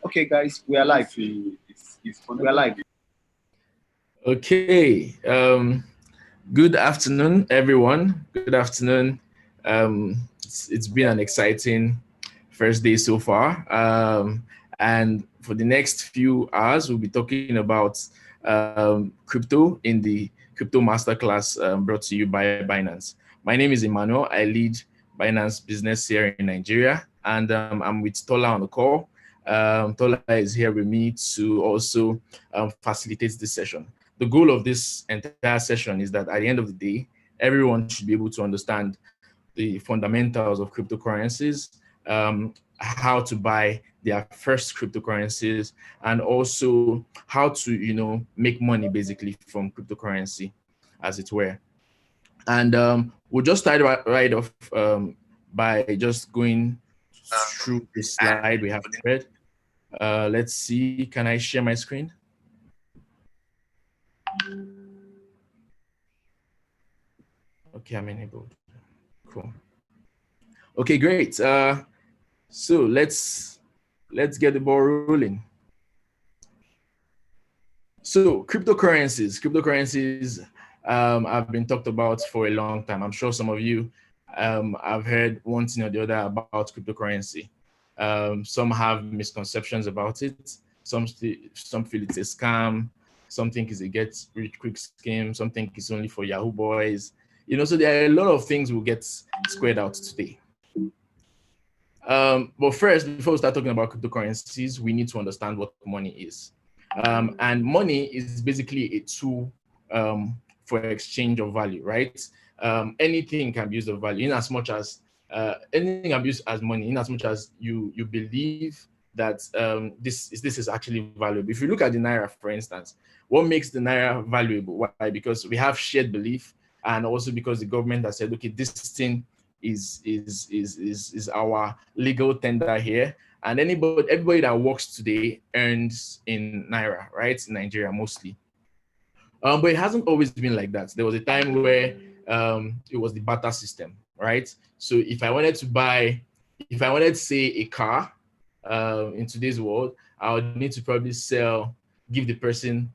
Okay, guys, we are live. We are live. Okay. Good afternoon, everyone. Good afternoon. It's been an exciting first day so far. And for the next few hours, we'll be talking about crypto in the crypto masterclass brought to you by Binance. My name is Emmanuel. I lead Binance business here in Nigeria, and I'm with Tola on the call. Tola is here with me to also facilitate this session. The goal of this entire session is that at the end of the day, everyone should be able to understand the fundamentals of cryptocurrencies, how to buy their first cryptocurrencies, and also how to, make money basically from cryptocurrency, as it were. And we'll just start right off by just going through the slide we have prepared. Let's see, can I share my screen? Okay, I'm enabled. Cool. Okay, great. So let's get the ball rolling. So cryptocurrencies have been talked about for a long time. I'm sure some of you have heard one thing or the other about cryptocurrency. Some have misconceptions about it. Some feel it's a scam. Some think it's a get rich quick scheme. Some think it's only for Yahoo boys. So there are a lot of things we'll get squared out today. But first, before we start talking about cryptocurrencies, we need to understand what money is. And money is basically a tool for exchange of value, right? Anything can be used of value in as much as anything can be used as money, in as much as you believe that this is actually valuable. If you look at the Naira, for instance, what makes the Naira valuable? Why? Because we have shared belief, and also because the government has said, okay, this thing is our legal tender here, and everybody that works today earns in Naira, right? In Nigeria mostly. But it hasn't always been like that. There was a time where it was the barter system, right? So if I wanted to say a car in today's world, I would need to probably give the person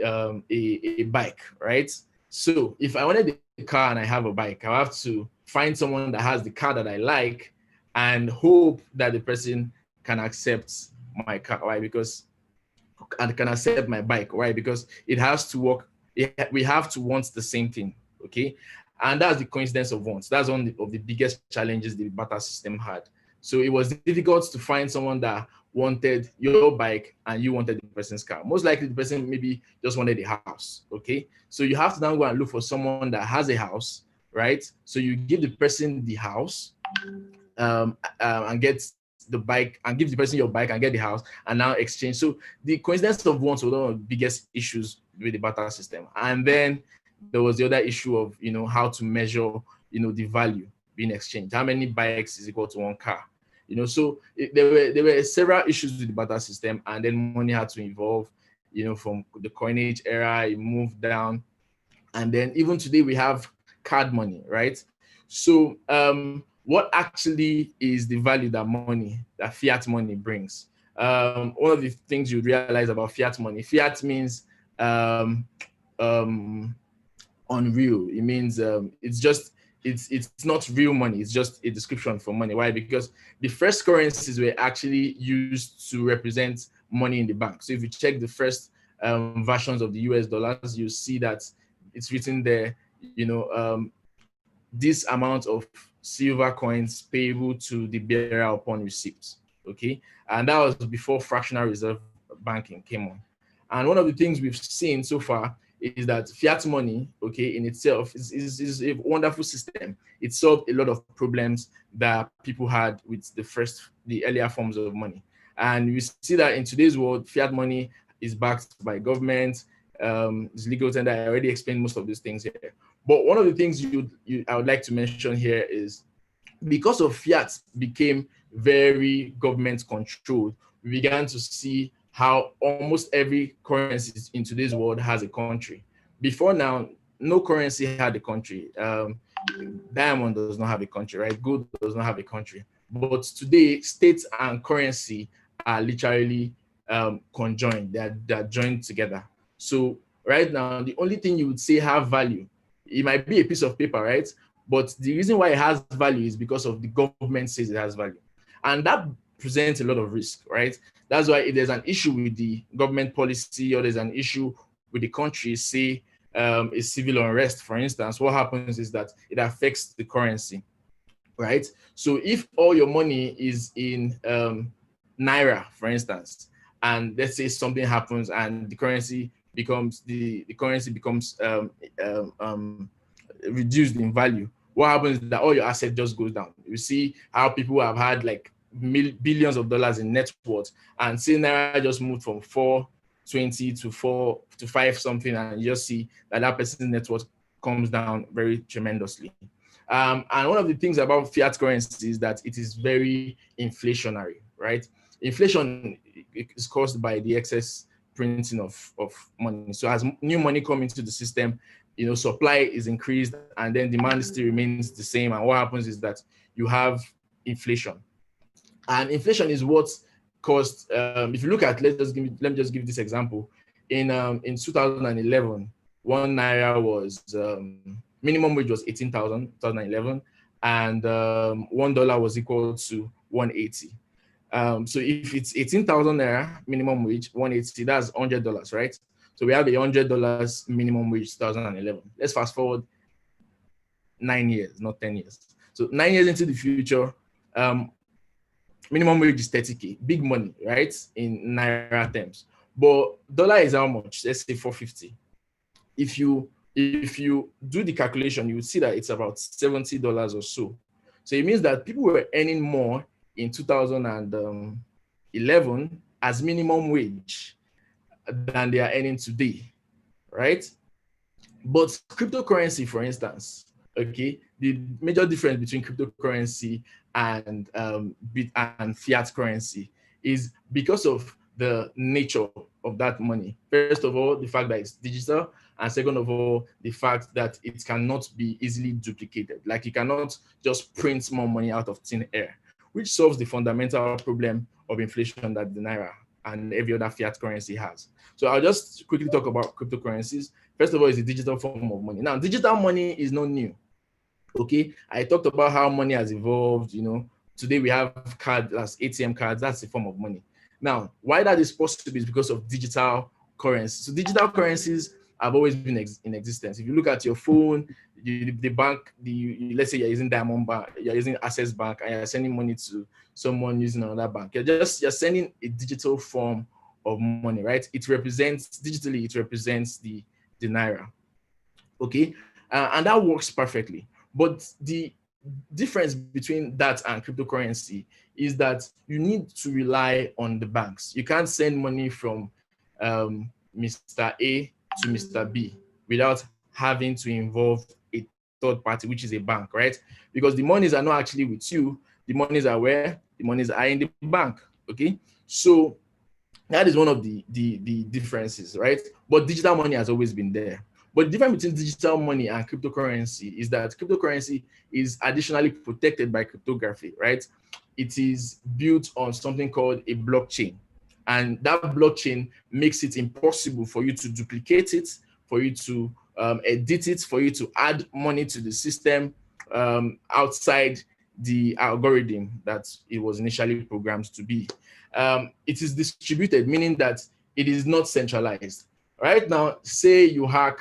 a bike, right? So if I wanted a car and I have a bike, I have to find someone that has the car that I like and hope that the person can accept my car. Why? And can accept my bike. Why? Because it has to work. We have to want the same thing. Okay. And that's the coincidence of wants. That's one of the biggest challenges the barter system had. So it was difficult to find someone that wanted your bike and you wanted the person's car. Most likely the person maybe just wanted a house. Okay. So you have to now go and look for someone that has a house, right? So you give the person the house and get the bike, and give the person your bike and get the house, and now exchange. So the coincidence of wants was one of the biggest issues with the barter system. And then there was the other issue of how to measure the value being exchanged. How many bikes is equal to one car? So there were several issues with the barter system, and then money had to evolve. From the coinage era, it moved down, and then even today we have card money, right? So what actually is the value that fiat money brings? One of the things you realize about fiat money, fiat means unreal. It means it's not real money. It's just a description for money. Why? Because the first currencies were actually used to represent money in the bank. So if you check the first versions of the US dollars, you see that it's written there, this amount of silver coins payable to the bearer upon receipt. Okay. And that was before fractional reserve banking came on. And one of the things we've seen so far is that fiat money, okay, in itself is a wonderful system. It solved a lot of problems that people had with the earlier forms of money. And we see that in today's world, fiat money is backed by government, it's legal tender. I already explained most of these things here. But one of the things I would like to mention here is, because of fiat became very government controlled, we began to see how almost every currency in today's world has a country. Before now, no currency had a country. Diamond does not have a country, right? Gold does not have a country. But today, states and currency are literally conjoined. They're joined together. So right now, the only thing you would say have value, it might be a piece of paper, right? But the reason why it has value is because of the government says it has value. And that presents a lot of risk, right? That's why if there's an issue with the government policy or there's an issue with the country, say a civil unrest, for instance, what happens is that it affects the currency, right? So if all your money is in naira, for instance, and let's say something happens and the currency becomes reduced in value, what happens is that all your asset just goes down. You see how people have had like billions of dollars in net worth, and say naira just moved from 420 to 4 to 5 something, and you just see that person's net worth comes down very tremendously. And one of the things about fiat currency is that it is very inflationary, right? Inflation is caused by the excess printing of money. So as new money come into the system, supply is increased and then demand still remains the same. And what happens is that you have inflation. And inflation is what caused, if you look at, let me just give this example. In 2011, 1 naira was, minimum wage was 18,000, 2011, and $1 was equal to 180. So if it's 18,000 naira minimum wage, 180, that's $100, right? So we have $100 minimum wage 2011. Let's fast forward 9 years, not 10 years. So 9 years into the future, minimum wage is 30K, big money, right? In naira terms. But dollar is how much? Let's say 450. If you do the calculation, you will see that it's about $70 or so. So it means that people were earning more in 2011 as minimum wage than they are earning today, right? But cryptocurrency, for instance, okay, the major difference between cryptocurrency and fiat currency is because of the nature of that money. First of all, the fact that it's digital, and second of all, the fact that it cannot be easily duplicated. Like you cannot just print more money out of thin air, which solves the fundamental problem of inflation that the naira and every other fiat currency has. So I'll just quickly talk about cryptocurrencies. First of all, it's a digital form of money. Now, digital money is not new. Okay, I talked about how money has evolved. Today we have cards as ATM cards. That's a form of money. Now, why that is possible is because of digital currency. So digital currencies have always been in existence. If you look at your phone, the bank, let's say you're using Diamond Bank, you're using Access Bank, and you're sending money to someone using another bank. You're sending a digital form of money, right? It represents the naira. Okay, and that works perfectly. But the difference between that and cryptocurrency is that you need to rely on the banks. You can't send money from Mr. A to Mr. B without having to involve a third party, which is a bank, right? Because the monies are not actually with you. The monies are where? The monies are in the bank, okay? So that is one of the differences, right? But digital money has always been there. But the difference between digital money and cryptocurrency is that cryptocurrency is additionally protected by cryptography, right? It is built on something called a blockchain. And that blockchain makes it impossible for you to duplicate it, for you to edit it, for you to add money to the system outside the algorithm that it was initially programmed to be. It is distributed, meaning that it is not centralized. Right now, say you hack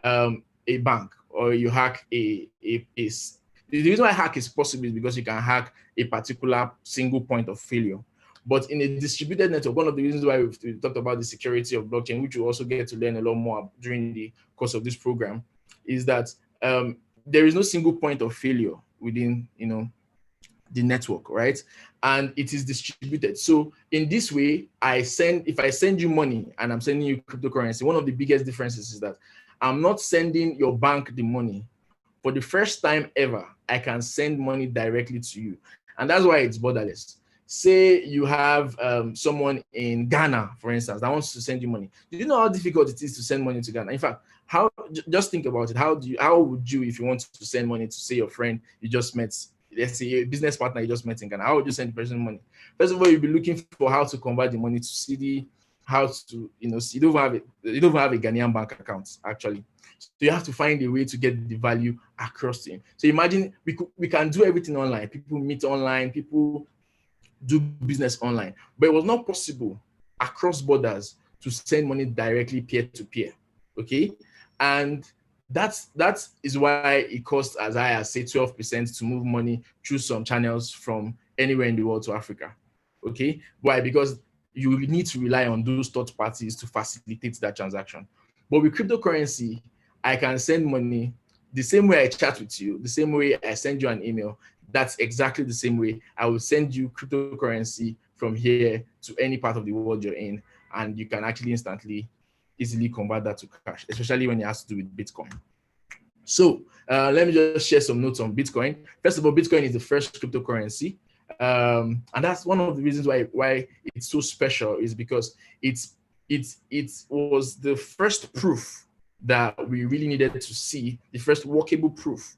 a bank or you hack a piece. The reason why hack is possible is because you can hack a particular single point of failure. But in a distributed network, one of the reasons why we've talked about the security of blockchain, which we also get to learn a lot more during the course of this program, is that there is no single point of failure within the network, right? And it is distributed. So in this way, if I send you money and I'm sending you cryptocurrency, one of the biggest differences is that I'm not sending your bank the money. For the first time ever, I can send money directly to you. And that's why it's borderless. Say you have someone in Ghana, for instance, that wants to send you money. Do you know how difficult it is to send money to Ghana? In fact, just think about it. How would you, if you want to send money to, say, your friend you just met let's say a business partner you just met in Ghana, how would you send the person money? First of all, you'll be looking for how to convert the money to CD, how to, you know, you don't even have a Ghanaian bank account actually. So you have to find a way to get the value across to him. So imagine we can do everything online. People meet online, people do business online, but it was not possible across borders to send money directly peer to peer. Okay, and that is why it costs as high as say 12% to move money through some channels from anywhere in the world to Africa. Okay, why? Because you need to rely on those third parties to facilitate that transaction. But with cryptocurrency, I can send money the same way I chat with you, the same way I send you an email. That's exactly the same way I will send you cryptocurrency from here to any part of the world you're in, and you can actually instantly easily convert that to cash, especially when it has to do with Bitcoin. So let me just share some notes on Bitcoin. First of all, Bitcoin is the first cryptocurrency. And that's one of the reasons why it's so special, is because it was the first proof that we really needed to see, the first workable proof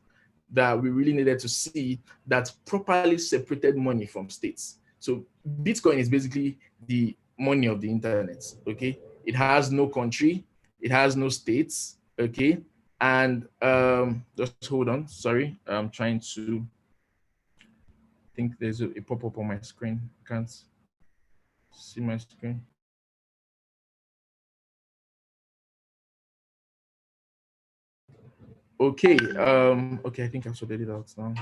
that we really needed to see that properly separated money from states. So Bitcoin is basically the money of the internet, okay? It has no country, it has no states, okay? And just hold on, sorry, I'm trying to think there's a pop-up on my screen. I can't see my screen. Okay, okay, I think I've sorted it out now.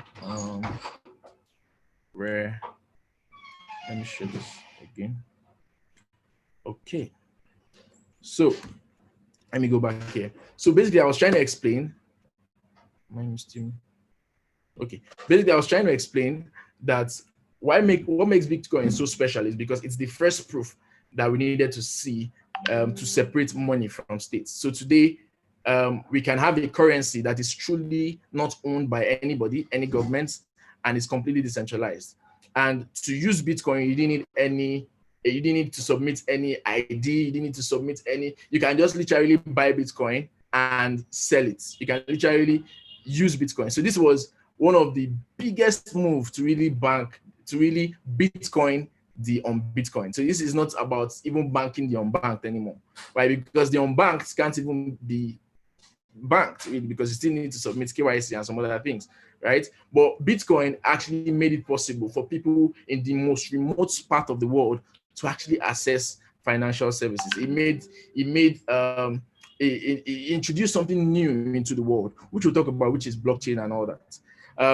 Where, let me share this again. Okay, so let me go back here. So basically, I was trying to explain. Okay, basically, I was trying to explain that what makes Bitcoin so special is because it's the first proof that we needed to see to separate money from states. So today, we can have a currency that is truly not owned by anybody, any government, and is completely decentralized. And to use Bitcoin, you didn't need to submit any ID, you didn't need to submit any, you can just literally buy Bitcoin and sell it. You can literally use Bitcoin. So this was one of the biggest moves to really Bitcoin the unBitcoin. So this is not about even banking the unbanked anymore, right? Because the unbanked can't even be banked really, because you still need to submit KYC and some other things, right? But Bitcoin actually made it possible for people in the most remote part of the world to actually access financial services. It introduced something new into the world, which we'll talk about, which is blockchain and all that.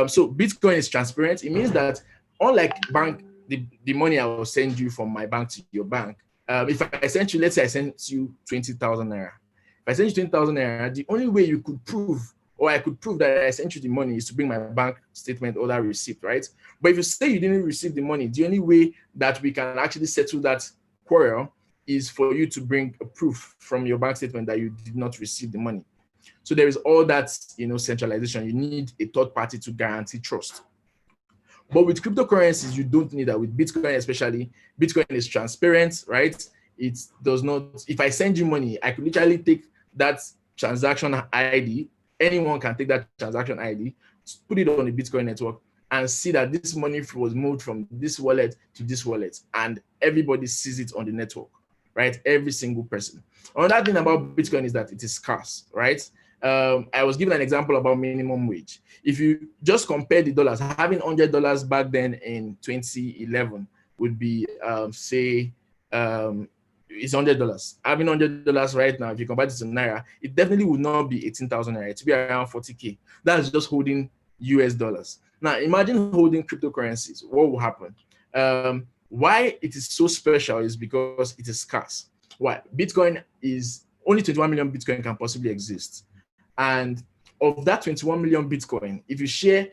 So Bitcoin is transparent. It means that unlike the money I will send you from my bank to your bank, if I sent you, let's say I sent you 20,000 naira. If I send you 20,000 naira, the only way you could prove, or I could prove that I sent you the money, is to bring my bank statement or that receipt, right? But if you say you didn't receive the money, the only way that we can actually settle that quarrel is for you to bring a proof from your bank statement that you did not receive the money. So there is all that, centralization. You need a third party to guarantee trust. But with cryptocurrencies, you don't need that. With Bitcoin especially, Bitcoin is transparent, right? It does not, if I send you money, I could literally take that transaction ID. Anyone can take that transaction ID, put it on the Bitcoin network, and see that this money was moved from this wallet to this wallet, and everybody sees it on the network, right? Every single person. Another thing about Bitcoin is that it is scarce, right? I was given an example about minimum wage. If you just compare the dollars, having $100 back then in 2011 would be, it's $100. Having $100 right now, if you compare it to Naira, it definitely would not be 18,000 Naira. It would be around 40K. That's just holding US dollars. Now, imagine holding cryptocurrencies. What will happen? Why it is so special is because it is scarce. Why? Bitcoin is only 21 million Bitcoin can possibly exist. And of that 21 million Bitcoin, if you share,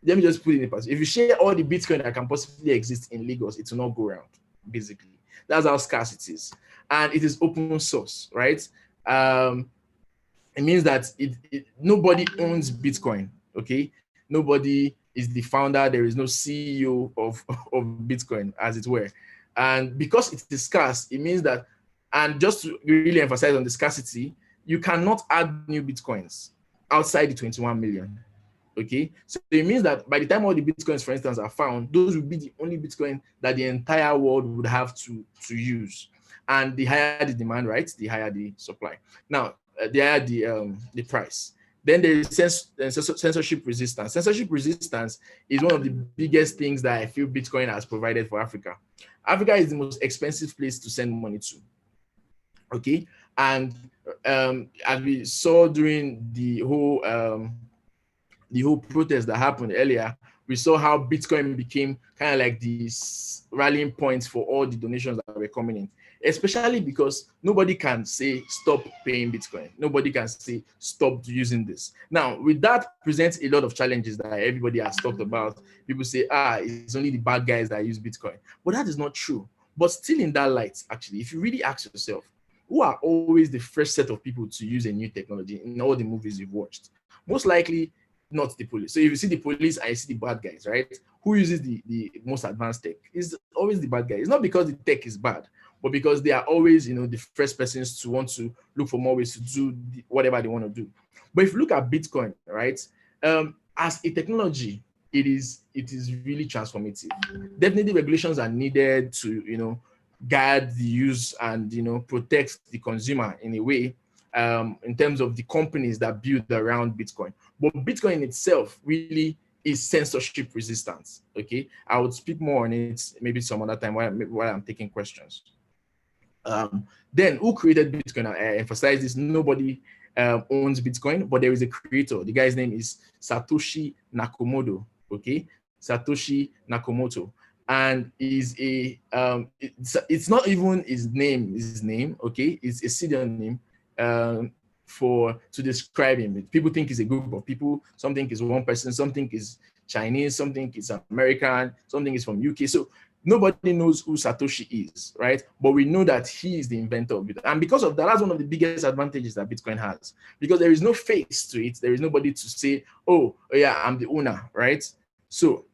let me just put it in the past, if you share all the Bitcoin that can possibly exist in Lagos, it will not go around, basically. That's how scarce it is. And it is open source, right? It means that nobody owns Bitcoin, okay? Nobody is the founder. There is no CEO of Bitcoin, as it were. And because it is scarce, it means that, and just to really emphasize on the scarcity, you cannot add new Bitcoins outside the 21 million. Okay, so it means that by the time all the bitcoins, for instance, are found, those will be the only bitcoin that the entire world would have to use. And the higher the demand, right, the higher the supply. Now, the higher the price. Then there is censorship resistance. Censorship resistance is one of the biggest things that I feel Bitcoin has provided for Africa. Africa is the most expensive place to send money to. Okay, and as we saw during the whole protest that happened earlier, we saw how Bitcoin became kind of like this rallying point for all the donations that were coming in, especially because nobody can say stop paying Bitcoin. Nobody can say stop using this. Now, with that presents a lot of challenges that everybody has talked about. People say, it's only the bad guys that use Bitcoin. But that is not true. But still in that light, actually, if you really ask yourself, who are always the first set of people to use a new technology in all the movies you've watched? Most likely, not the police. So if you see the police and you see the bad guys, right? Who uses the most advanced tech? Is always the bad guy. It's not because the tech is bad, but because they are always, the first persons to want to look for more ways to do whatever they want to do. But if you look at Bitcoin, right, as a technology, it is really transformative. Definitely, regulations are needed to guide the use and protect the consumer in a way, in terms of the companies that build around Bitcoin. But Bitcoin itself really is censorship resistance. Okay, I would speak more on it maybe some other time while I'm taking questions. Then who created Bitcoin? I emphasize this: nobody owns Bitcoin, but there is a creator. The guy's name is Satoshi Nakamoto. Okay, Satoshi Nakamoto, and is it's not even his name. Okay, it's a pseudonym to describe him. People think he's a group of people. Some think he's one person. Some think he's Chinese. Some think he's American. Something is from UK. So nobody knows who Satoshi is, right? But we know that he is the inventor of Bitcoin. And because of that, that's one of the biggest advantages that Bitcoin has. Because there is no face to it. There is nobody to say, oh yeah, I'm the owner, right? So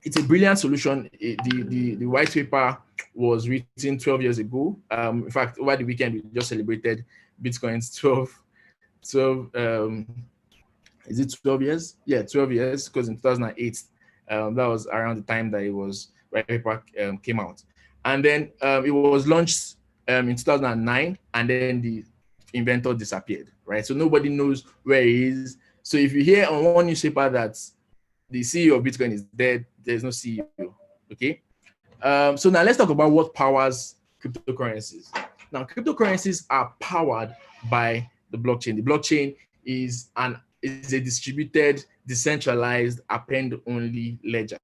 it's a brilliant solution. The white paper was written 12 years ago. In fact, over the weekend, we just celebrated Bitcoin's 12 is it 12 years? Yeah, 12 years, because in 2008, that was around the time that white paper came out. And then it was launched in 2009, and then the inventor disappeared, right? So nobody knows where he is. So if you hear on one newspaper that the CEO of Bitcoin is dead, there's no CEO, okay? So now let's talk about what powers cryptocurrencies. Now, cryptocurrencies are powered by the blockchain. The blockchain is a distributed, decentralized, append-only ledger.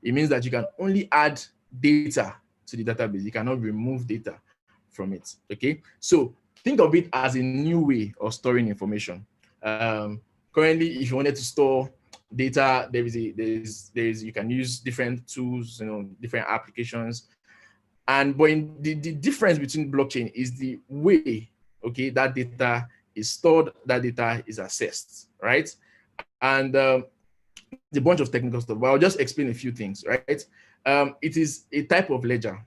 It means that you can only add data to the database. You cannot remove data from it, okay? So think of it as a new way of storing information. Currently, if you wanted to store data, you can use different tools, different applications. But the difference between blockchain is the way, okay, that data is stored, that data is accessed, right? And a bunch of technical stuff, but I'll just explain a few things, right? It is a type of ledger,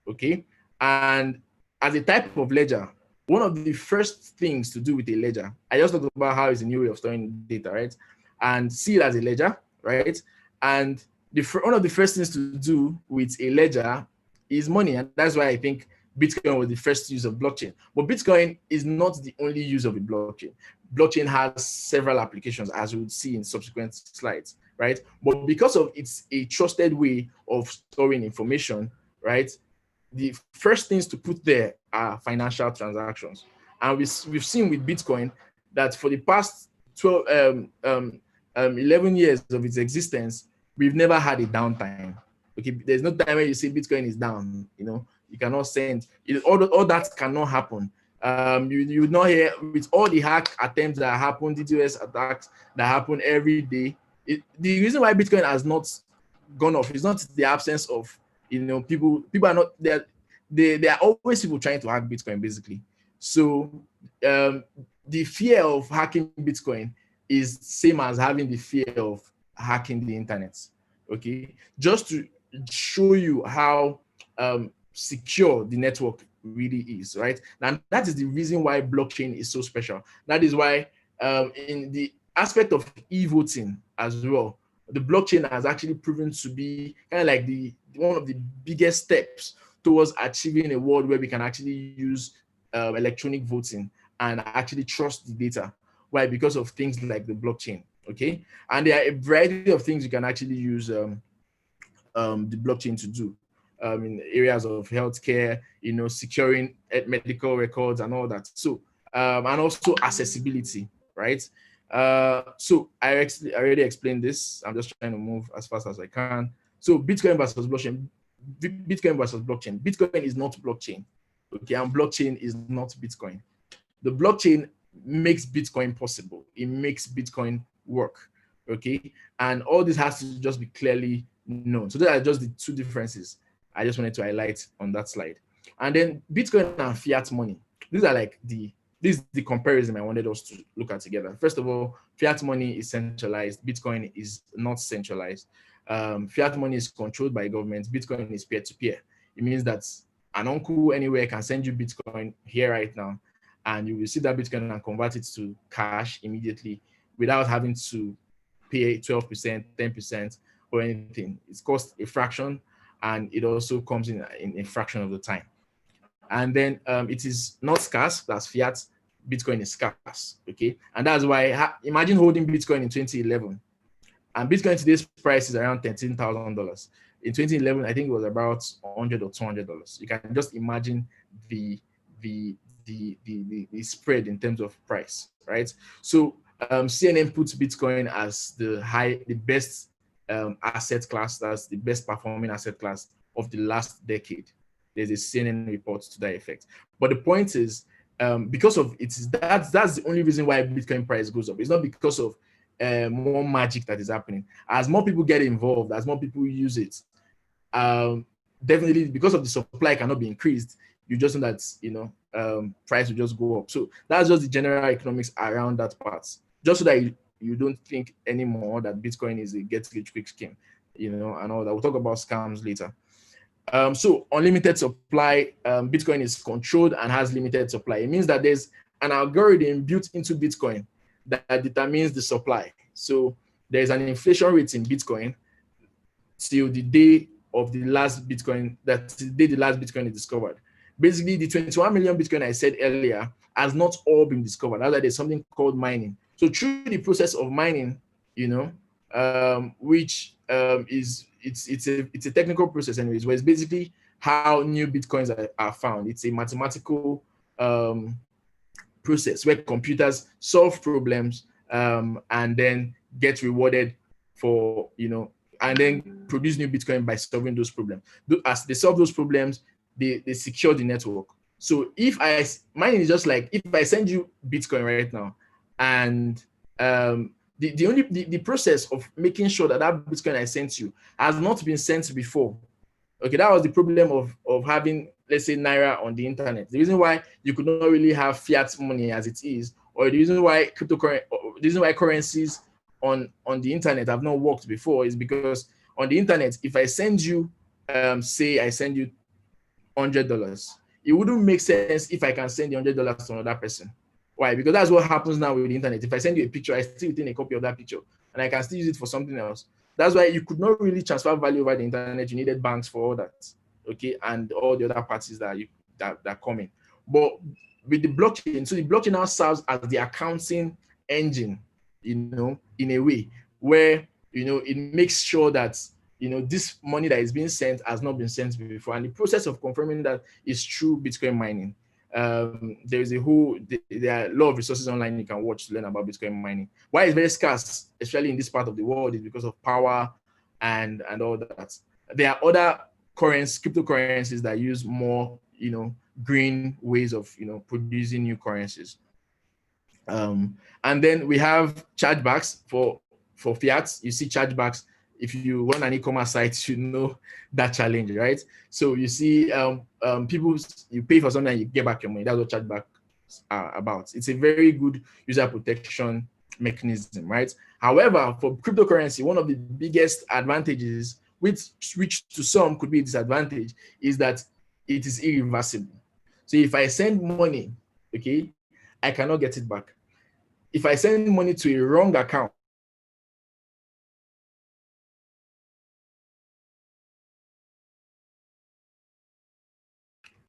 okay? And as a type of ledger, one of the first things to do with a ledger, I just talked about how it's a new way of storing data, right? And see it as a ledger, right? And one of the first things to do with a ledger is money. And that's why I think Bitcoin was the first use of blockchain. But Bitcoin is not the only use of a blockchain. Blockchain has several applications, as we would see in subsequent slides, right? But because of it's a trusted way of storing information, right? The first things to put there are financial transactions. And we've seen with Bitcoin that for the past 11 years of its existence, we've never had a downtime. Okay, there's no time where you say Bitcoin is down. You cannot send all that cannot happen. You would not hear with all the hack attempts that happen, DDoS attacks that happen every day. The reason why Bitcoin has not gone off is not the absence of people are not there. There are always people trying to hack Bitcoin, basically. So the fear of hacking Bitcoin is same as having the fear of hacking the internet. Okay, just to show you how secure the network really is, right? And that is the reason why blockchain is so special. That is why in the aspect of e-voting as well, the blockchain has actually proven to be kind of like the one of the biggest steps towards achieving a world where we can actually use electronic voting and actually trust the data. Why? Because of things like the blockchain. Okay, and there are a variety of things you can actually use the blockchain to do in areas of healthcare, securing medical records and all that. So, and also accessibility, right? So I already explained this. I'm just trying to move as fast as I can. So Bitcoin versus blockchain. Bitcoin versus blockchain. Bitcoin is not blockchain. Okay, and blockchain is not Bitcoin. The blockchain makes Bitcoin possible. It makes Bitcoin work. Okay, and all this has to just be clearly known. So those are just the two differences I just wanted to highlight on that slide. And then Bitcoin and fiat money. These are like this is the comparison I wanted us to look at together. First of all, fiat money is centralized. Bitcoin is not centralized. Fiat money is controlled by government. Bitcoin is peer-to-peer. It means that an uncle anywhere can send you Bitcoin here right now, and you will see that Bitcoin and convert it to cash immediately without having to pay 12%, 10%, or anything. It's cost a fraction, and it also comes in a fraction of the time. And then it is not scarce. That's fiat. Bitcoin is scarce. Okay, and that's why imagine holding Bitcoin in 2011, and Bitcoin today's price is around $13,000. In 2011, I think it was about $100 or $200. You can just imagine the spread in terms of price, right? So CNN puts Bitcoin as the best asset class. That's the best performing asset class of the last decade. There's a CNN report to that effect. But the point is, because of that's the only reason why Bitcoin price goes up. It's not because of more magic that is happening. As more people get involved, as more people use it, definitely because of the supply cannot be increased. You just know that price will just go up. So that's just the general economics around that part. Just so that you don't think anymore that Bitcoin is a get-rich-quick scheme, and all that. We'll talk about scams later. So unlimited supply, Bitcoin is controlled and has limited supply. It means that there's an algorithm built into Bitcoin that determines the supply. So there's an inflation rate in Bitcoin till the day of the last Bitcoin, that's the day the last Bitcoin is discovered. Basically, the 21 million Bitcoin I said earlier has not all been discovered. Rather, there's something called mining. So through the process of mining, which it's a technical process anyways, where it's basically how new Bitcoins are found. It's a mathematical process where computers solve problems and then get rewarded for, and then produce new Bitcoin by solving those problems. As they solve those problems, they secure the network. So mine is just like, if I send you Bitcoin right now, and the process of making sure that Bitcoin I sent you has not been sent before. Okay, that was the problem of having, let's say, Naira on the internet. The reason why you could not really have fiat money as it is, or the reason why currencies on the internet have not worked before is because on the internet, if I send you, say I send you $100, it wouldn't make sense if I can send the $100 to another person. Why? Because that's what happens now with the internet. If I send you a picture, I still retain a copy of that picture, and I can still use it for something else. That's why you could not really transfer value over the internet. You needed banks for all that, okay, and all the other parties that come in. But with the blockchain, so the blockchain now serves as the accounting engine, in a way where it makes sure that this money that is being sent has not been sent before, and the process of confirming that is through Bitcoin mining. There are a lot of resources online you can watch to learn about Bitcoin mining. Why it's very scarce, especially in this part of the world, is because of power and all that. There are other cryptocurrencies that use more, green ways of, producing new currencies. And then we have chargebacks for fiat. You see chargebacks. If you run an e-commerce site, you know that challenge, right? So you see people, you pay for something and you get back your money. That's what chargebacks are about. It's a very good user protection mechanism, right? However, for cryptocurrency, one of the biggest advantages, which to some could be a disadvantage, is that it is irreversible. So if I send money, okay, I cannot get it back. if I send money to a wrong account,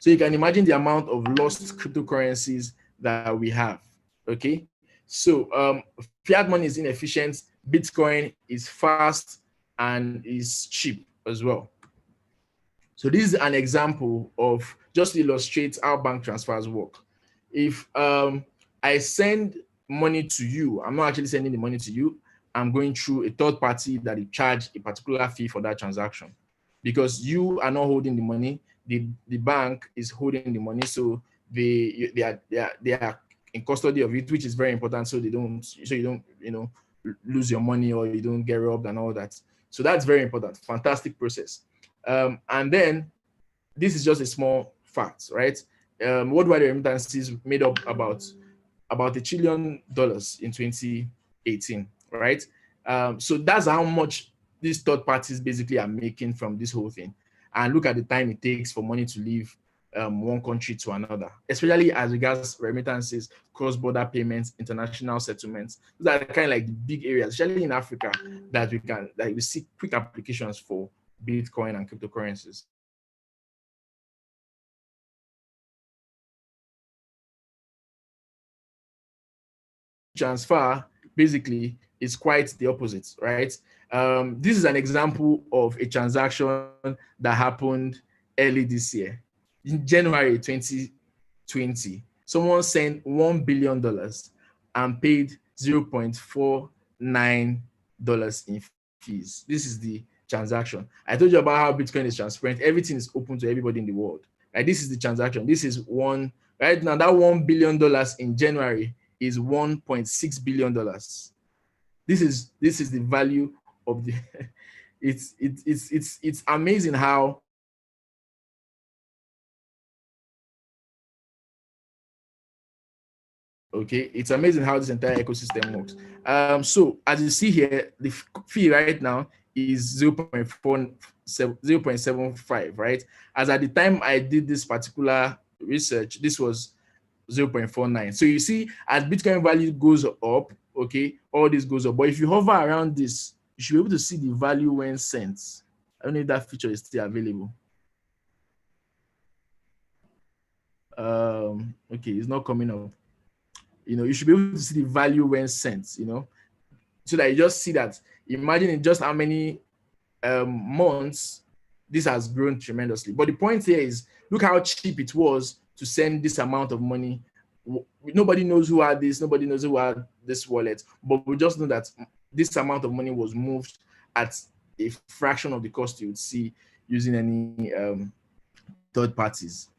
so you can imagine the amount of lost cryptocurrencies that we have. Okay, so fiat money is inefficient, Bitcoin is fast and is cheap as well. So this is an example of, just to illustrate how bank transfers work. If I send money to you, I'm not actually sending the money to you, I'm going through a third party that will charge a particular fee for that transaction, because you are not holding the money, the bank is holding the money, so they are in custody of it, which is very important, so you don't lose your money or you don't get robbed and all that. So that's very important. Fantastic process. And then this is just a small fact, right? Worldwide remittances made up about $1 trillion in 2018, right? So that's how much these third parties basically are making from this whole thing. And look at the time it takes for money to leave one country to another, especially as regards remittances, cross-border payments, international settlements. Those are kind of like the big areas, especially in Africa, that we see quick applications for Bitcoin and cryptocurrencies. Transfer basically is quite the opposite, right? This is an example of a transaction that happened early this year. In January 2020, someone sent $1 billion and paid $0.49 in fees. This is the transaction. I told you about how Bitcoin is transparent. Everything is open to everybody in the world. Right? This is the transaction. This is one, right now, that $1 billion in January is $1.6 billion. This is the value of the it's amazing how it's amazing how this entire ecosystem works. So as you see here, the fee right now is 0.75, right? As at the time I did this particular research, this was 0.49. So you see, as Bitcoin value goes up, all this goes up. But if you hover around this, you should be able to see the value when sent. I don't know if that feature is still available. Okay, it's not coming up. You should be able to see the value when sent, so that you just see that. Imagine in just how many months this has grown tremendously. But the point here is, look how cheap it was to send this amount of money. Nobody knows who had this, nobody knows who had this wallet, but we just know that this amount of money was moved at a fraction of the cost you would see using any third parties.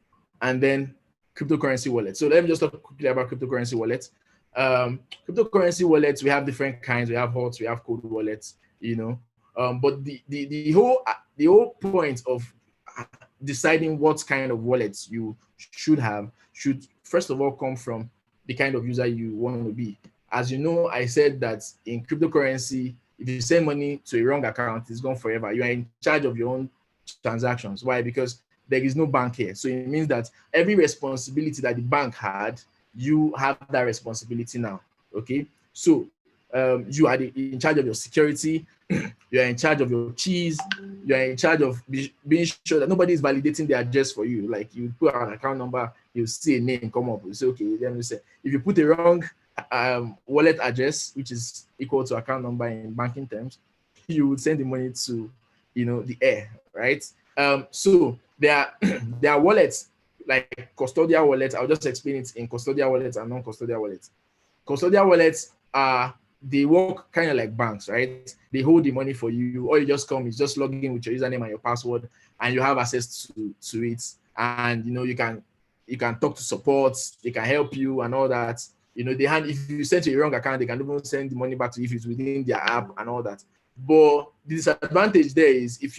And then cryptocurrency wallets. So let me just talk quickly about cryptocurrency wallets. Cryptocurrency wallets, we have different kinds. We have hot, we have cold wallets, but the whole point of deciding what kind of wallets you should first of all come from the kind of user you want to be. As you know, I said that in cryptocurrency, if you send money to a wrong account, it's gone forever. You are in charge of your own transactions. Why? Because there is no bank here. So it means that every responsibility that the bank had, you have that responsibility now. Okay. So you are in charge of your security, you are in charge of your keys, you are in charge of being sure that nobody is validating the address for you. Like, you put an account number, you see a name come up, you say, okay, let me say, if you put a wrong wallet address, which is equal to account number in banking terms, you would send the money to the air, right? So there are wallets like custodial wallets. I'll just explain it in custodial wallets and non-custodial wallets. Custodial wallets they work kind of like banks, right? They hold the money for you. All you just come is just log in with your username and your password, and you have access to it. And you can talk to support. They can help you and all that. If you send to a wrong account, they can even send the money back to you if it's within their app and all that. But the disadvantage there is if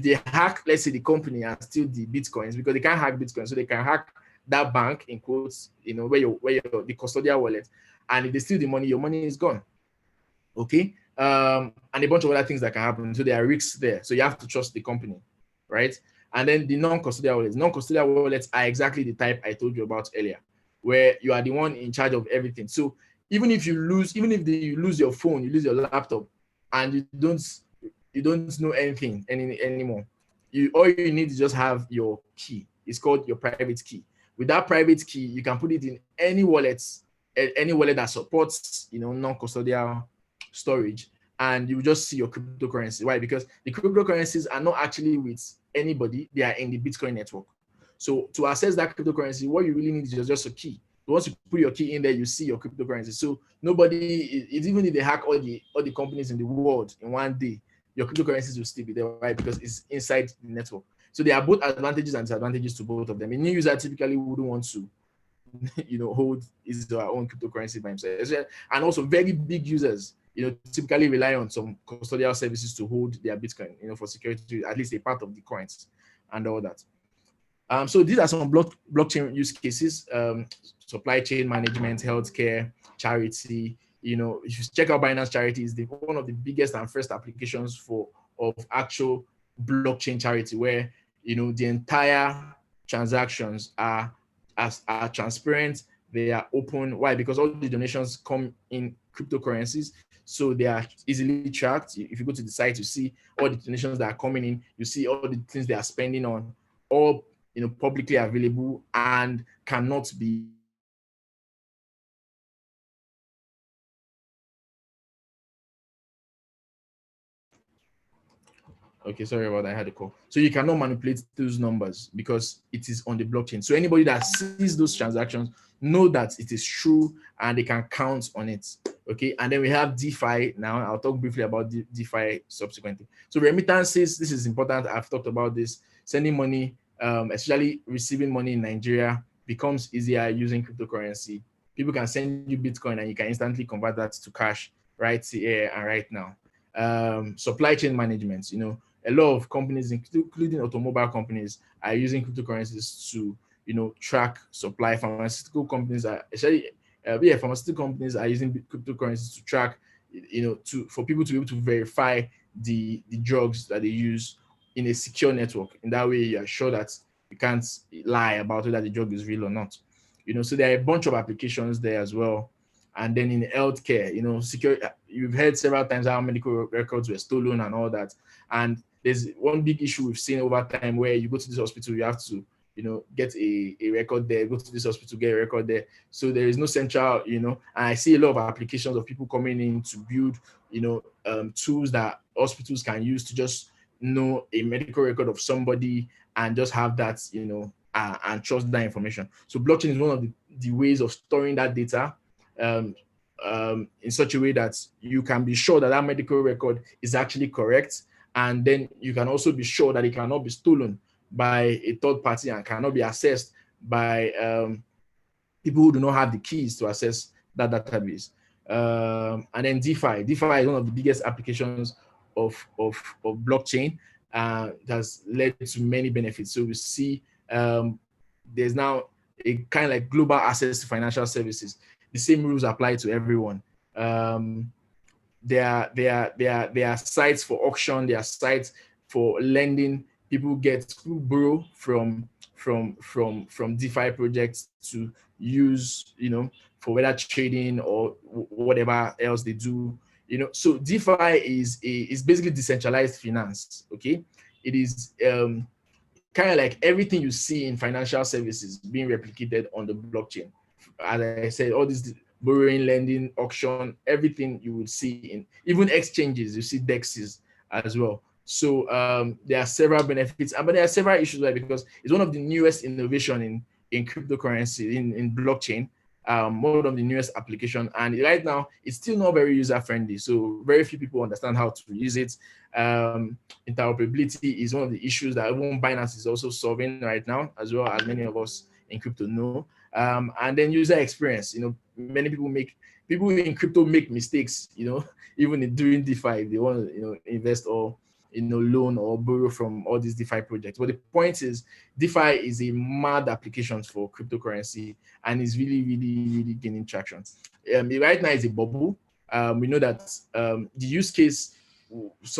they hack, let's say, the company and steal the bitcoins, because they can't hack bitcoin, so they can hack that bank in quotes, where the custodial wallet, and if they steal the money, your money is gone. Okay. And a bunch of other things that can happen. So there are risks there. So you have to trust the company, right? And then the non-custodial wallets. Non-custodial wallets are exactly the type I told you about earlier, where you are the one in charge of everything. So even if you lose your phone, you lose your laptop, and you don't know anything anymore. All you need is just have your key. It's called your private key. With that private key, you can put it in any wallet that supports non-custodial storage, and you just see your cryptocurrency. Why? Because the cryptocurrencies are not actually with anybody; they are in the Bitcoin network. So to access that cryptocurrency, what you really need is just a key. Once you put your key in there, you see your cryptocurrency. So nobody, even if they hack all the companies in the world in one day, your cryptocurrencies will still be there, right? Because it's inside the network. So there are both advantages and disadvantages to both of them. A new user typically wouldn't want to, hold his or her own cryptocurrency by himself. And also very big users, typically rely on some custodial services to hold their Bitcoin, for security, at least a part of the coins and all that. So these are some blockchain use cases: supply chain management, healthcare, charity. If you check out Binance Charity, is one of the biggest and first applications of actual blockchain charity, where the entire transactions are transparent. They are open. Why? Because all the donations come in cryptocurrencies, so they are easily tracked. If you go to the site, you see all the donations that are coming in. You see all the things they are spending on, all publicly available, and cannot be okay, sorry about that. I had a call. So you cannot manipulate those numbers because it is on the blockchain. So anybody that sees those transactions know that it is true and they can count on it. Okay, and then we have DeFi now. I'll talk briefly about DeFi subsequently. So remittances, this is important. I've talked about this. Sending money, especially receiving money in Nigeria, becomes easier using cryptocurrency. People can send you Bitcoin and you can instantly convert that to cash right here and right now. Supply chain management, a lot of companies, including automobile companies, are using cryptocurrencies to, track supply. Pharmaceutical companies pharmaceutical companies are using cryptocurrencies to track, for people to be able to verify the drugs that they use in a secure network. In that way, you are sure that you can't lie about whether the drug is real or not. So there are a bunch of applications there as well. And then in healthcare, you've heard several times how medical records were stolen and all that. And there's one big issue we've seen over time where you go to this hospital, you have to, get a record there, go to this hospital, get a record there. So there is no central, and I see a lot of applications of people coming in to build, tools that hospitals can use to just know a medical record of somebody and just have that, and trust that information. So blockchain is one of the ways of storing that data in such a way that you can be sure that medical record is actually correct, and then you can also be sure that it cannot be stolen by a third party and cannot be accessed by people who do not have the keys to access that database. And then DeFi is one of the biggest applications of blockchain that has led to many benefits. So we see there's now a kind of like global access to financial services. The same rules apply to everyone. There are sites for auction. There are sites for lending. People borrow from DeFi projects to use, for whether trading or whatever else they do. So DeFi is basically decentralized finance. Okay, it is kind of like everything you see in financial services being replicated on the blockchain. As I said, all this borrowing, lending, auction, everything you will see in even exchanges, you see DEXs as well. So there are several benefits, but there are several issues, right? Because it's one of the newest innovation in cryptocurrency, in blockchain, one of the newest application, and right now it's still not very user friendly. So very few people understand how to use it. Interoperability is one of the issues that even Binance is also solving right now, as well as many of us in crypto know. And then user experience. Many people in crypto make mistakes. Even in doing DeFi, they want to invest or loan or borrow from all these DeFi projects. But the point is, DeFi is a mad application for cryptocurrency and is really, really, really gaining traction. Right now, it's a bubble. We know that some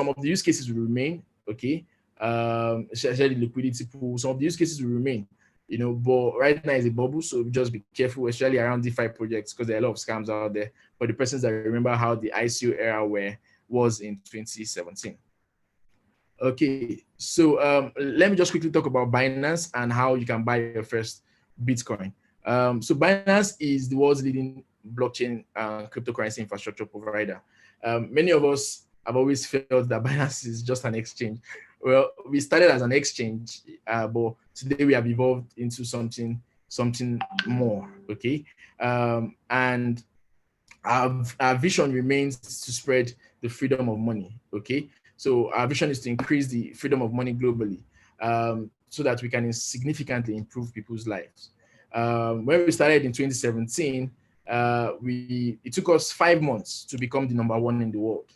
of the use cases will remain, okay, especially liquidity pool. Some of the use cases will remain. you know, but right now it's a bubble, so just be careful, especially around DeFi projects, because there are a lot of scams out there. For the persons that remember how the ICO era was in 2017. Okay, so let me just quickly talk about Binance and how you can buy your first Bitcoin. So Binance is the world's leading blockchain cryptocurrency infrastructure provider. Many of us have always felt that Binance is just an exchange. Well, we started as an exchange, but today we have evolved into something more. Okay, and our vision remains to spread the freedom of money. Okay, so our vision is to increase the freedom of money globally, so that we can significantly improve people's lives. When we started in 2017, it took us 5 months to become the #1 in the world,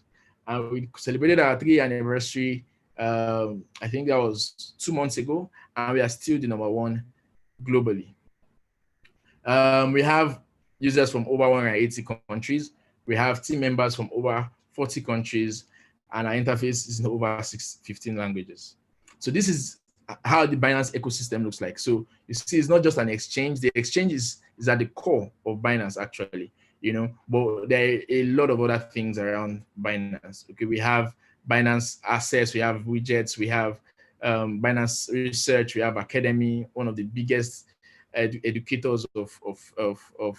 and we celebrated our 3-year anniversary. I think that was 2 months ago, and we are still the #1 globally. We have users from over 180 countries. We have team members from over 40 countries, and our interface is in over 15 languages. So this is how the Binance ecosystem looks like. So you see, it's not just an exchange. The exchange is at the core of Binance, actually, you know, but there are a lot of other things around Binance. Okay, we have Binance Access, we have widgets, we have Binance Research, we have Academy, one of the biggest educators of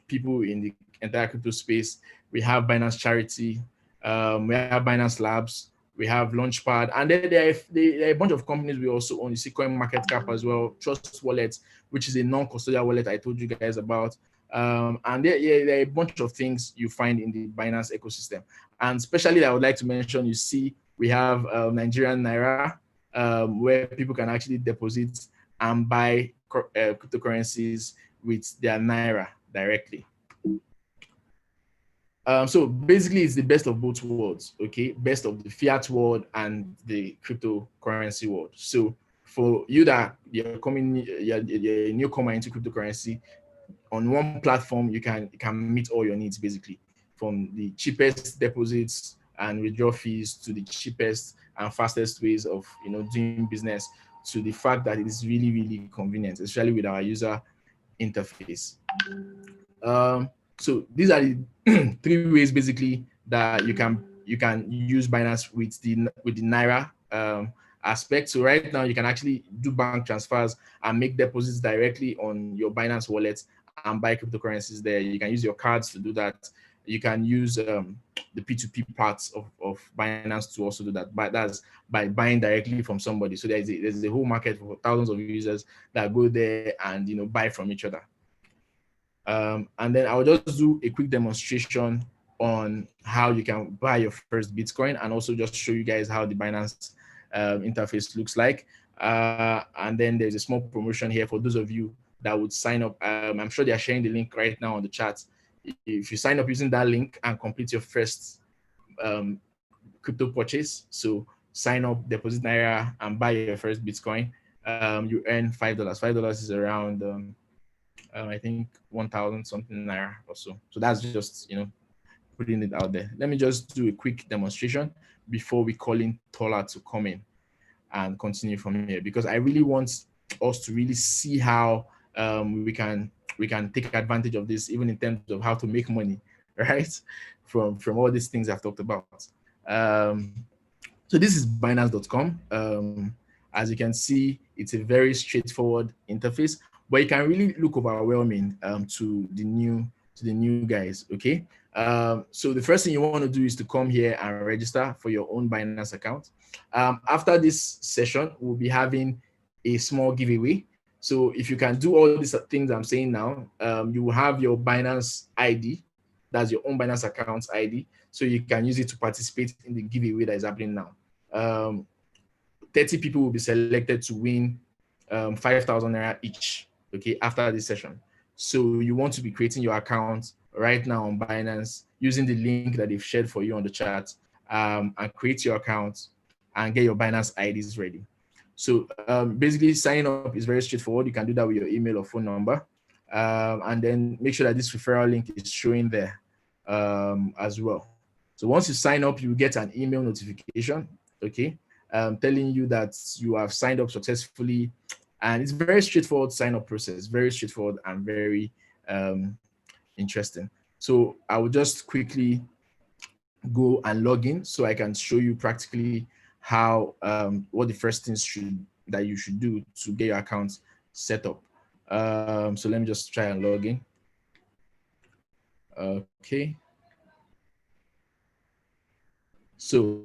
people in the entire crypto space. We have Binance Charity, we have Binance Labs, we have Launchpad, and then there are a bunch of companies we also own. You see CoinMarketCap as well, Trust Wallet, which is a non-custodial wallet I told you guys about. And there are a bunch of things you find in the Binance ecosystem. And especially I would like to mention, you see, we have Nigerian Naira, where people can actually deposit and buy cryptocurrencies with their Naira directly. So basically, it's the best of both worlds, okay? Best of the fiat world and the cryptocurrency world. So for you that you're a newcomer into cryptocurrency, on one platform, you can meet all your needs, basically, from the cheapest deposits and withdrawal fees to the cheapest and fastest ways of, you know, doing business, to the fact that it is really, really convenient, especially with our user interface. So these are the 3 ways basically that you can use Binance with the Naira aspect. So right now you can actually do bank transfers and make deposits directly on your Binance wallet and buy cryptocurrencies there. You can use your cards to do that. You can use the P2P parts of Binance to also do that, but that's by buying directly from somebody. So there's a whole market for thousands of users that go there and, you know, buy from each other. And then I'll just do a quick demonstration on how you can buy your first Bitcoin, and also just show you guys how the Binance interface looks like. And then there's a small promotion here for those of you that would sign up. I'm sure they are sharing the link right now on the chat. If you sign up using that link and complete your first crypto purchase, so sign up, deposit Naira, and buy your first Bitcoin, you earn $5. $5 is around I think 1,000 something Naira or so. So that's just, you know, putting it out there. Let me just do a quick demonstration before we call in Tola to come in and continue from here, because I really want us to really see how we can take advantage of this, even in terms of how to make money, right? From all these things I've talked about. So this is Binance.com. As you can see, it's a very straightforward interface, but it can really look overwhelming to the new guys. Okay. So the first thing you want to do is to come here and register for your own Binance account. After this session, we'll be having a small giveaway. So if you can do all these things I'm saying now, you will have your Binance ID. That's your own Binance account ID. So you can use it to participate in the giveaway that is happening now. 30 people will be selected to win 5,000 Naira each, okay, after this session. So you want to be creating your account right now on Binance using the link that they've shared for you on the chat, and create your account and get your Binance IDs ready. So basically signing up is very straightforward. You can do that with your email or phone number, and then make sure that this referral link is showing there as well. So once you sign up, you get an email notification, okay, telling you that you have signed up successfully And it's very straightforward sign up process, very straightforward and very interesting. So I will just quickly go and log in so I can show you practically how what the first things that you should do to get your account set up. So let me just try and log in. Okay. So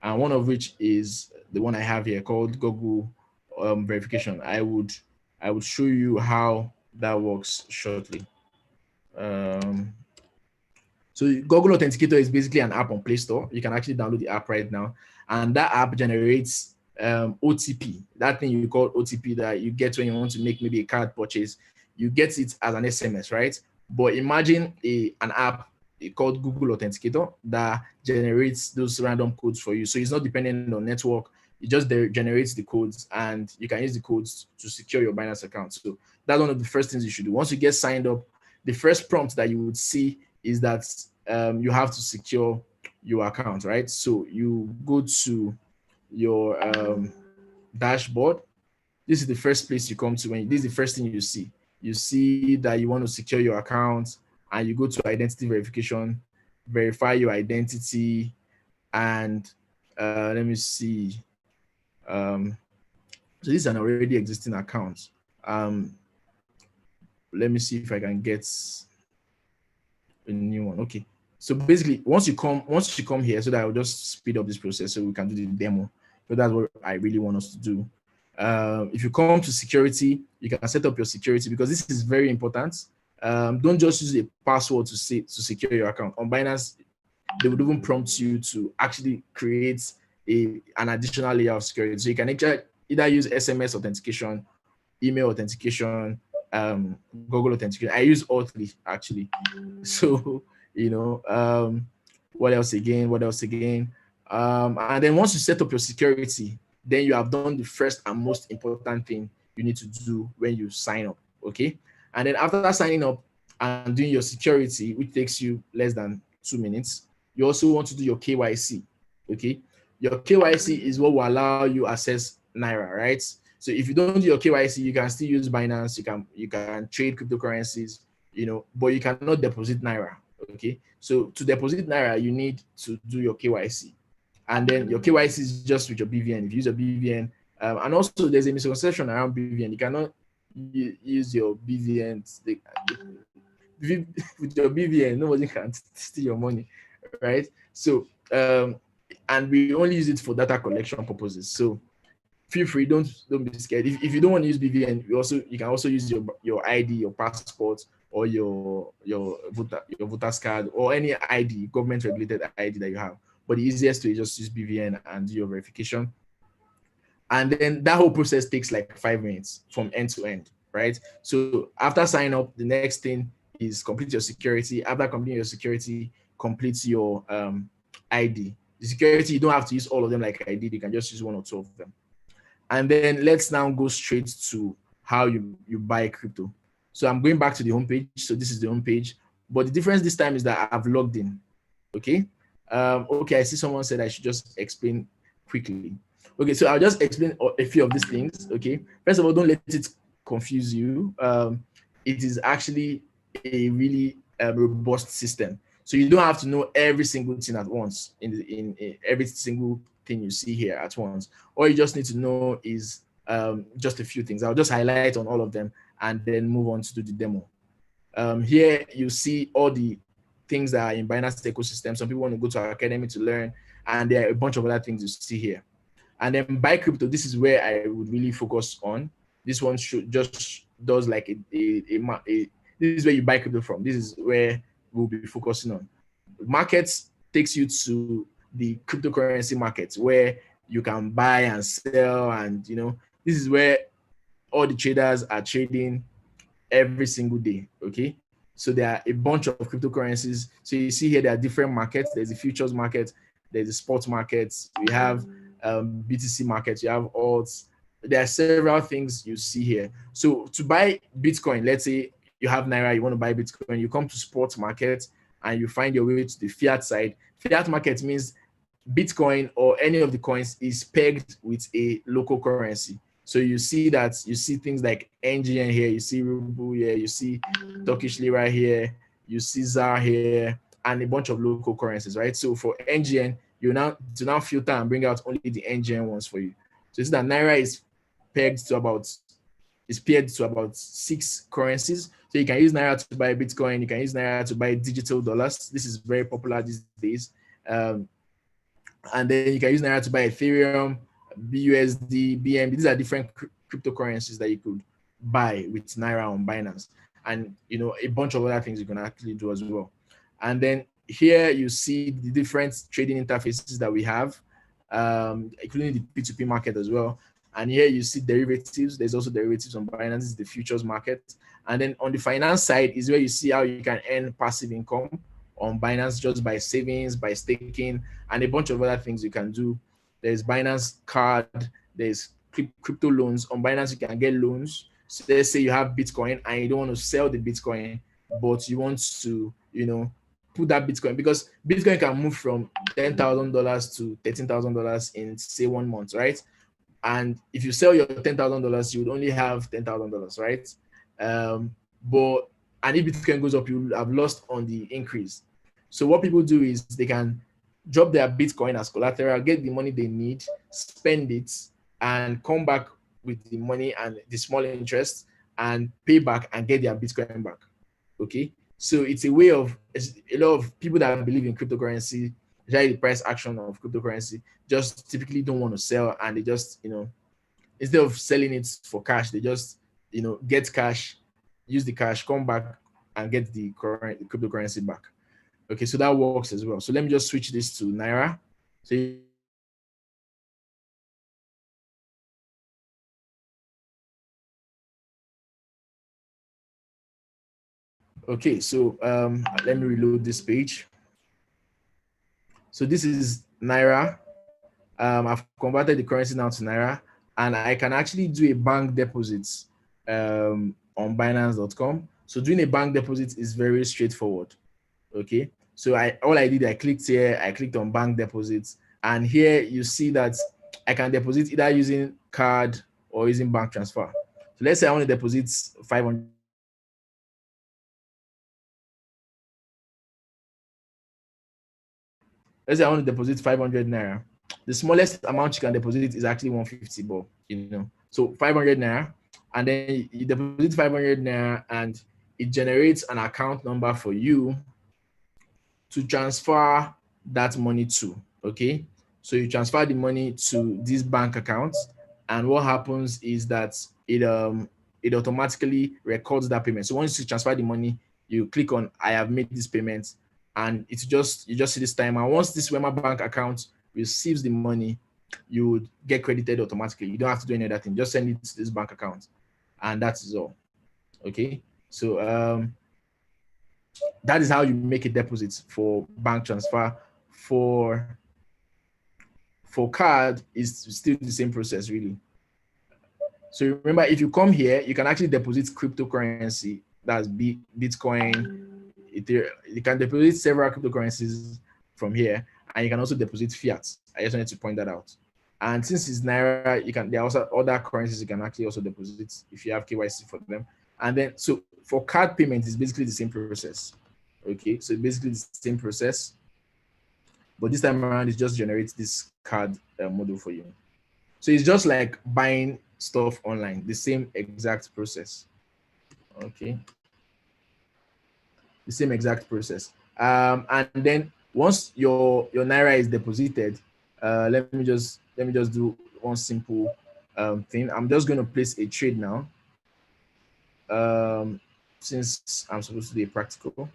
and one of which is the one I have here called Google verification. I would show you how that works shortly. So Google Authenticator is basically an app on Play Store. You can actually download the app right now, and that app generates OTP. That thing you call OTP that you get when you want to make maybe a card purchase. You get it as an SMS, right? But imagine an app called Google Authenticator that generates those random codes for you. So it's not dependent on network. It just generates the codes, and you can use the codes to secure your Binance account. So that's one of the first things you should do. Once you get signed up, the first prompt that you would see is that you have to secure your account, right? So you go to your dashboard. This is the first place you come to when this is the first thing you see. You see that you want to secure your account, and you go to identity verification, verify your identity, and let me see. So this is an already existing account. Let me see if I can get a new one. Okay. So basically, once you come here, so that I'll just speed up this process so we can do the demo. So that's what I really want us to do. If you come to security, you can set up your security because this is very important. Don't just use a password to secure your account. On Binance, they would even prompt you to actually create an additional layer of security. So you can either use SMS authentication, email authentication, Google authentication. I use all three actually. So what else again? And then once you set up your security, then you have done the first and most important thing you need to do when you sign up. Okay. And then after signing up and doing your security, which takes you less than 2 minutes, you also want to do your KYC. Okay. Your KYC is what will allow you access Naira, right? So if you don't do your KYC, you can still use Binance, you can trade cryptocurrencies, but you cannot deposit Naira. Okay. So to deposit Naira, you need to do your KYC. And then your KYC is just with your BVN. If you use a BVN, and also there's a misconception around BVN. You cannot use your BVN. With your BVN, nobody can steal your money, right? So, and we only use it for data collection purposes. So feel free, don't be scared. If you don't want to use BVN, you can also use your ID, your passport, or your voter's card, or any ID, government regulated ID that you have. But the easiest way is just use BVN and do your verification. And then that whole process takes like 5 minutes from end to end, right? So after sign up, the next thing is complete your security. After completing your security, complete your ID. The security, you don't have to use all of them like I did. You can just use one or two of them. And then let's now go straight to how you buy crypto. So I'm going back to the homepage. So this is the homepage. But the difference this time is that I've logged in. Okay. Okay, I see someone said I should just explain quickly. Okay, so I'll just explain a few of these things. Okay. First of all, don't let it confuse you. It is actually a really robust system. So you don't have to know every single thing at once in every single thing you see here at once. All you just need to know is just a few things. I'll just highlight on all of them and then move on to do the demo. Here you see all the things that are in Binance ecosystem. Some people want to go to our academy to learn, and there are a bunch of other things you see here. And then buy crypto, this is where I would really focus on. This one does like this is where you buy crypto from. This is where we'll be focusing on. Markets takes you to the cryptocurrency markets where you can buy and sell, and this is where all the traders are trading every single day. Okay, so there are a bunch of cryptocurrencies. So you see here there are different markets. There's a futures market, there's a sports market, we have BTC market, you have alts. There are several things you see here. So to buy Bitcoin, let's say you have Naira, you want to buy Bitcoin, you come to sports market, and you find your way to the fiat side. Fiat market means Bitcoin or any of the coins is pegged with a local currency. So you see things like NGN here, you see Ruble here, you see Turkish Lira here, you see ZAR here, and a bunch of local currencies, right? So for NGN, you now filter and bring out only the NGN ones for you. So you see that Naira is pegged to about paired to about 6 currencies. So you can use Naira to buy Bitcoin, you can use Naira to buy digital dollars. This is very popular these days. And then you can use Naira to buy Ethereum, BUSD, BNB. These are different cryptocurrencies that you could buy with Naira on Binance. And a bunch of other things you can actually do as well. And then here you see the different trading interfaces that we have, including the P2P market as well. And here you see derivatives. There's also derivatives on Binance. This is the futures market. And then on the finance side is where you see how you can earn passive income on Binance just by savings, by staking, and a bunch of other things you can do. There's Binance Card. There's crypto loans. On Binance, you can get loans. So let's say you have Bitcoin and you don't want to sell the Bitcoin, but you want to, put that Bitcoin, because Bitcoin can move from $10,000 to $13,000 in, say, 1 month, right? And if you sell your $10,000, you would only have $10,000, right? And if Bitcoin goes up, you have lost on the increase. So what people do is they can drop their Bitcoin as collateral, get the money they need, spend it, and come back with the money and the small interest and pay back and get their Bitcoin back. Okay. So it's a way of, a lot of people that believe in cryptocurrency, especially the price action of cryptocurrency, just typically don't want to sell, and they just, instead of selling it for cash, they just, get cash, use the cash, come back and get the cryptocurrency back. Okay, so that works as well. So let me just switch this to Naira. So okay, so let me reload this page. So this is Naira. I've converted the currency now to Naira, and I can actually do a bank deposit on Binance.com. So doing a bank deposit is very straightforward. Okay, so I clicked here, I clicked on bank deposits, and here you see that I can deposit either using card or using bank transfer. So let's say I want to deposit 500. Let's say I want to deposit 500 naira. The smallest amount you can deposit is actually 150, but so 500 naira, and then you deposit 500 naira, and it generates an account number for you to transfer that money to. Okay, so you transfer the money to this bank account, and what happens is that it automatically records that payment. So once you transfer the money, you click on I have made this payment, and you just see this time. And once this Wema bank account receives the money, you would get credited automatically. You don't have to do any other thing. Just send it to this bank account, and that is all. Okay, so that is how you make a deposit for bank transfer. For card, is still the same process, really. So remember, if you come here, you can actually deposit cryptocurrency. That's Bitcoin, Ethereum. You can deposit several cryptocurrencies from here, and you can also deposit fiat. I just wanted to point that out. And since it's Naira, there are also other currencies you can actually also deposit if you have KYC for them. And then, so for card payment, it's basically the same process. Okay, so basically the same process, but this time around, it just generates this card model for you. So it's just like buying stuff online, the same exact process. Okay, the same exact process. And then once your Naira is deposited, let me just do one simple thing. I'm just going to place a trade now. Since I'm supposed to be practical.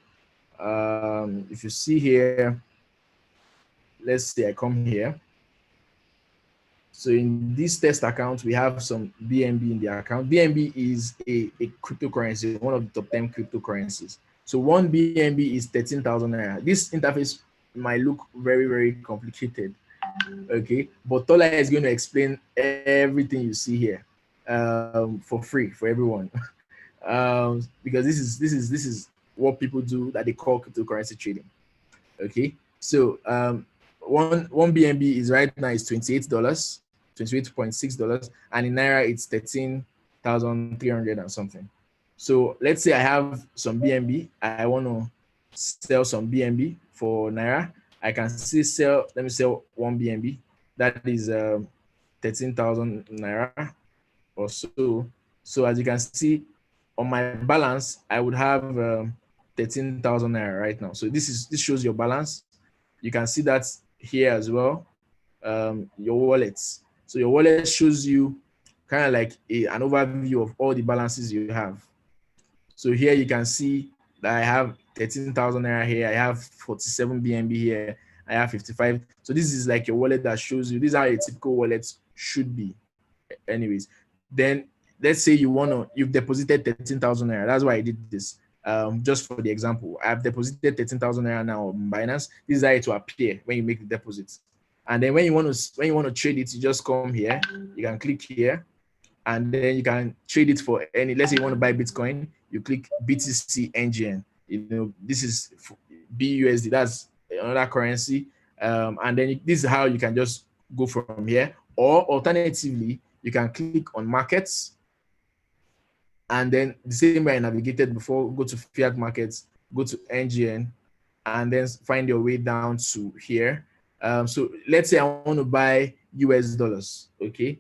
If you see here, let's say I come here. So in this test account, we have some BNB in the account. BNB is a cryptocurrency, one of the top 10 cryptocurrencies. So one BNB is 13,000 naira. This interface might look very, very complicated. Okay, but Tola is going to explain everything you see here for free for everyone. Because this is what people do that they call cryptocurrency trading. Okay, so one BNB is right now is $28, $28.6, and in naira it's 13,300 and something. So let's say I have some BNB, I want to sell some BNB for naira. I can still sell. Let me sell one BNB. That is 13,000 naira or so. So as you can see on my balance, I would have 13,000 naira right now. So this shows your balance. You can see that here as well, your wallets. So your wallet shows you kind of like an overview of all the balances you have. So here you can see that I have 13,000 naira here. I have 47 BNB here. I have 55. So this is like your wallet that shows you, this is how a typical wallet should be. Anyways, then let's say you've deposited 13,000 naira. That's why I did this. Just for the example, I've deposited 13,000 naira now on Binance. This is how it will appear when you make the deposit. And then when you want to trade it, you just come here. You can click here, and then you can trade it for any. Let's say you want to buy Bitcoin, you click BTC NGN. You know, this is BUSD. That's another currency. And then this is how you can just go from here. Or alternatively, you can click on markets, and then the same way I navigated before, go to fiat markets, go to NGN, and then find your way down to here. So let's say I want to buy US dollars, okay?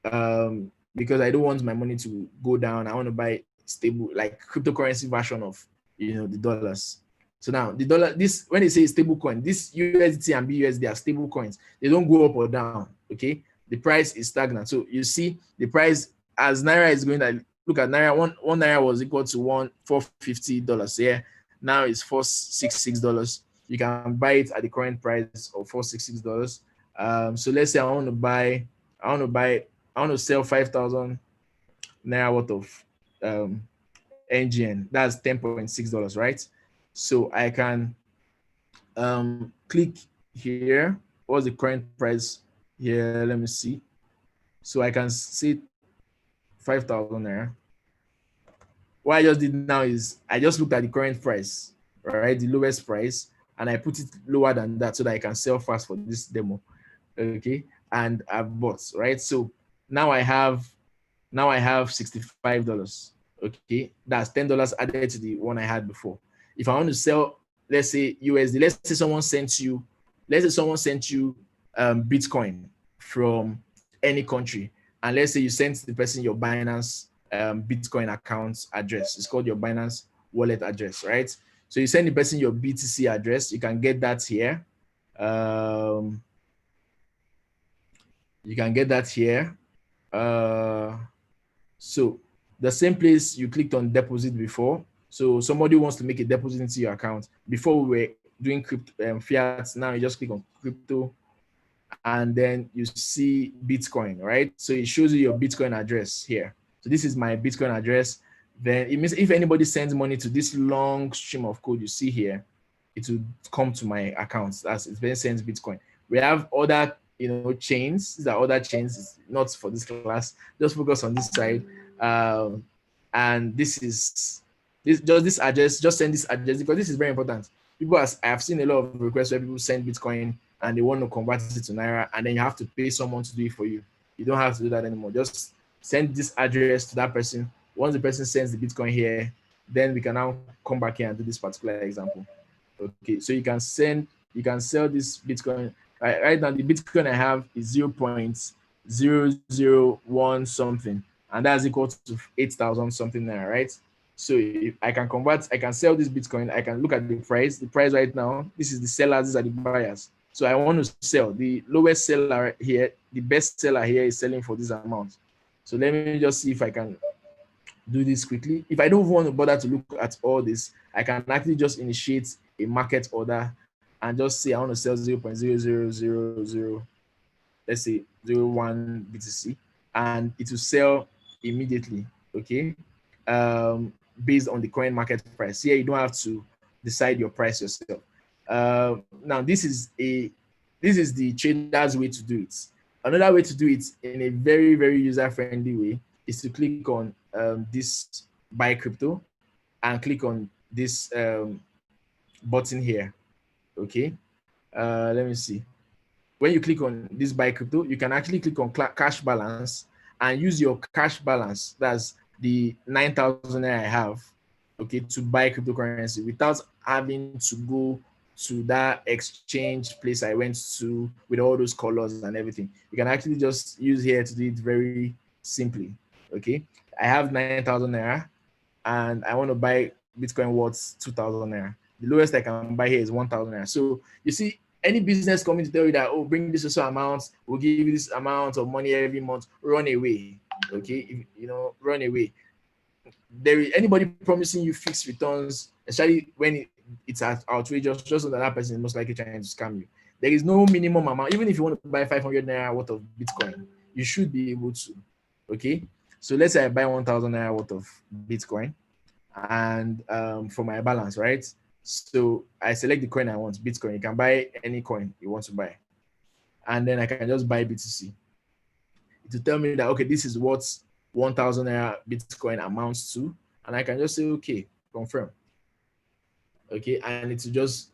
Because I don't want my money to go down. I want to buy stable, like cryptocurrency version of, the dollars. So now the dollar, this, when they say stable coin, this USDT and BUSD are stable coins. They don't go up or down, okay? The price is stagnant. So you see the price as Naira is going to, look at Naira, one Naira was equal to $450 here. Now it's $466. You can buy it at the current price of $466. So let's say I want to sell 5,000 Naira worth of NGN. That's $10.6, right? So I can click here. What's the current price here? Let me see. So I can see 5,000 Naira. What I just did now is I just looked at the current price, right? The lowest price, and I put it lower than that so that I can sell fast for this demo. Okay, and I've bought, right? So now I have $65. Okay, that's $10 added to the one I had before. If I want to sell, let's say USD, let's say someone sent you Bitcoin from any country, and let's say you sent the person your Binance Bitcoin account address. It's called your Binance wallet address, right? So you send the person your BTC address. You can get that here. You can get that here. So the same place you clicked on deposit before. So somebody wants to make a deposit into your account. Before we were doing crypto fiat. Now you just click on crypto, and then you see Bitcoin, right? So it shows you your Bitcoin address here. So this is my Bitcoin address. Then it means if anybody sends money to this long stream of code you see here, it will come to my account. That's it. Then sends Bitcoin. We have other chains. These are other chains. It's not for this class. Just focus on this side. And this is this address. Just send this address because this is very important. I have seen a lot of requests where people send Bitcoin and they want to convert it to Naira, and then you have to pay someone to do it for you. You don't have to do that anymore. Just send this address to that person. Once the person sends the Bitcoin here, then we can now come back here and do this particular example. Okay, so you can sell this Bitcoin. Right now, the Bitcoin I have is 0.001 something, and that's equal to 8,000 something there, right? So if I can convert, I can sell this Bitcoin. I can look at the price. The price right now, this is the sellers, these are the buyers. So I want to sell. The lowest seller here, the best seller here is selling for this amount. So let me just see if I can do this quickly. If I don't want to bother to look at all this, I can actually just initiate a market order and just say I want to sell 0.0000, let's say 0.1 BTC, and it will sell immediately, okay? Based on the current market price. Here, you don't have to decide your price yourself. Now, this is the trader's way to do it. Another way to do it in a very, very user-friendly way is to click on this buy crypto and click on this button here. Okay, let me see. When you click on this buy crypto, you can actually click on cash balance and use your cash balance, that's the 9,000 I have, okay, to buy cryptocurrency without having to go to that exchange place I went to with all those colors and everything. You can actually just use here to do it very simply. Okay, I have 9,000 naira and I want to buy Bitcoin worth 2,000 naira. The lowest I can buy here is 1,000 naira. So you see, any business coming to tell you that, oh, bring this also amount, we'll give you this amount of money every month, run away. Okay, run away. There is anybody promising you fixed returns, especially when it's outrageous, just so that person is most likely trying to scam you. There is no minimum amount. Even if you want to buy 500 naira worth of Bitcoin, you should be able to. Okay, so let's say I buy 1,000 naira worth of Bitcoin, and for my balance, right? So I select the coin I want, Bitcoin. You can buy any coin you want to buy, and then I can just buy BTC. It will tell me that, okay, this is what 1,000 naira Bitcoin amounts to, and I can just say, okay, confirm. Okay, and it will just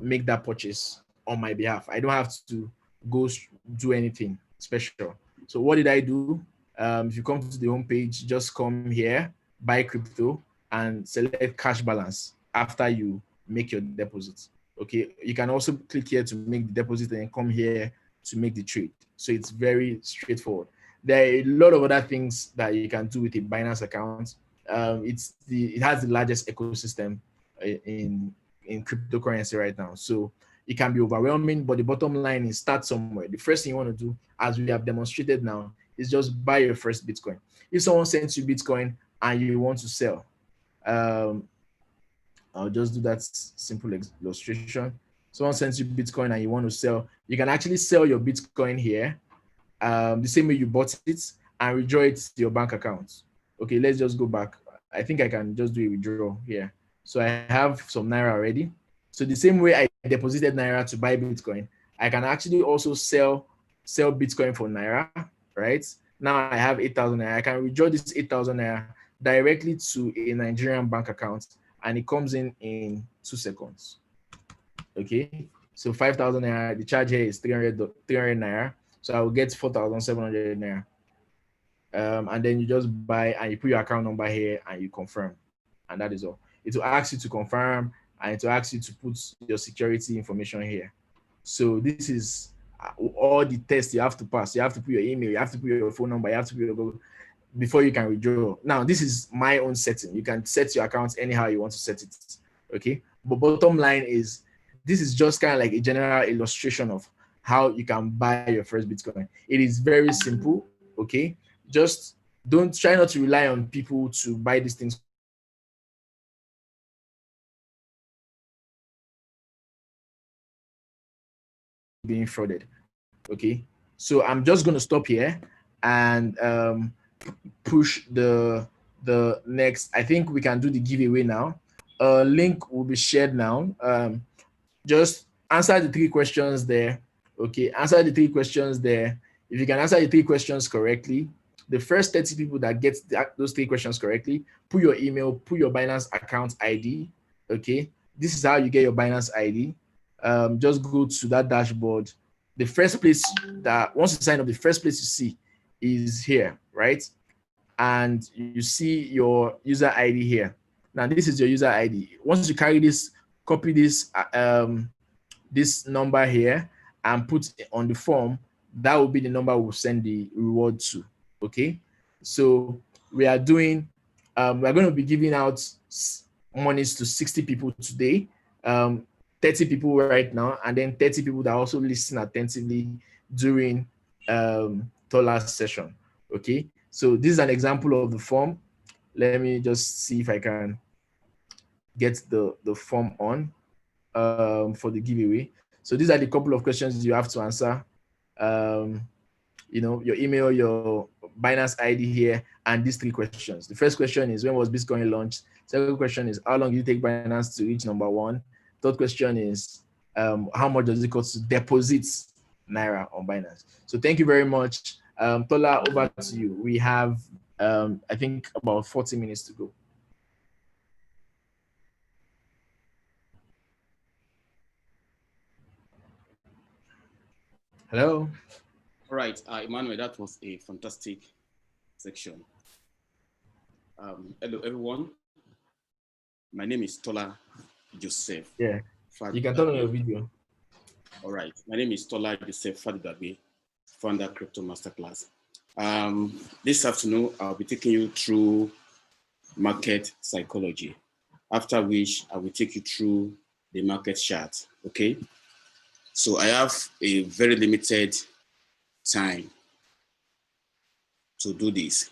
make that purchase on my behalf. I don't have to go do anything special. So what did I do? If you come to the home page, just come here, buy crypto, and select cash balance after you make your deposit. Okay, you can also click here to make the deposit and come here to make the trade. So it's very straightforward. There are a lot of other things that you can do with a Binance account. It has the largest ecosystem in cryptocurrency right now. So it can be overwhelming, but the bottom line is start somewhere. The first thing you want to do, as we have demonstrated now, is just buy your first Bitcoin. If someone sends you Bitcoin and you want to sell, I'll just do that simple illustration. Someone sends you Bitcoin and you want to sell, you can actually sell your Bitcoin here, the same way you bought it, and withdraw it to your bank account. Okay, let's just go back. I think I can just do a withdrawal here. So I have some Naira already. So the same way I deposited Naira to buy Bitcoin, I can actually also sell Bitcoin for Naira, right? Now I have 8,000 Naira. I can withdraw this 8,000 Naira directly to a Nigerian bank account, and it comes in 2 seconds. Okay, so 5,000 Naira, the charge here is 300 Naira. So I will get 4,700 Naira. And then you just buy and you put your account number here and you confirm, and that is all. It will ask you to confirm, and it will ask you to put your security information here. So this is all the tests you have to pass. You have to put your email, you have to put your phone number, you have to put your Google before you can withdraw. Now this is my own setting. You can set your account anyhow you want to set it. Okay, but bottom line is, this is just kind of like a general illustration of how you can buy your first Bitcoin. It is very simple. Okay, just don't try not to rely on people to buy these things being frauded. Okay, so I'm just going to stop here and push the next. I think we can do the giveaway now. Link will be shared now. Just answer the 3 questions there. Okay, answer the 3 questions there. If you can answer the 3 questions correctly, the first 30 people that get those 3 questions correctly, put your email, put your Binance account ID. Okay, this is how you get your Binance ID. Just go to that dashboard. The first place that, once you sign up, the first place you see is here, right? And you see your user ID here. Now this is your user ID. Once you carry this, copy this this number here and put it on the form, that will be the number we'll send the reward to. Okay, so we are doing we're going to be giving out monies to 60 people today, 30 people right now, and then 30 people that also listen attentively during Tola's session. Okay, so this is an example of the form. Let me just see if I can get the form on for the giveaway. So these are the couple of questions you have to answer. Your email, your Binance ID here, and these 3 questions. The first question is, when was Bitcoin launched? Second question is, how long did it take Binance to reach number 1? Third question is, how much does it cost to deposit Naira on Binance? So thank you very much. Tola, over to you. We have, I think, about 40 minutes to go. Hello. All right, Emmanuel, that was a fantastic section. Hello, everyone. My name is Tola Joseph Yeah. You can turn on your Fadugbe. video. All right, my name is Tola Joseph Fadugbe, founder Crypto Masterclass. This afternoon, I'll be taking you through market psychology, after which I will take you through the market chart, okay? So I have a very limited time to do this.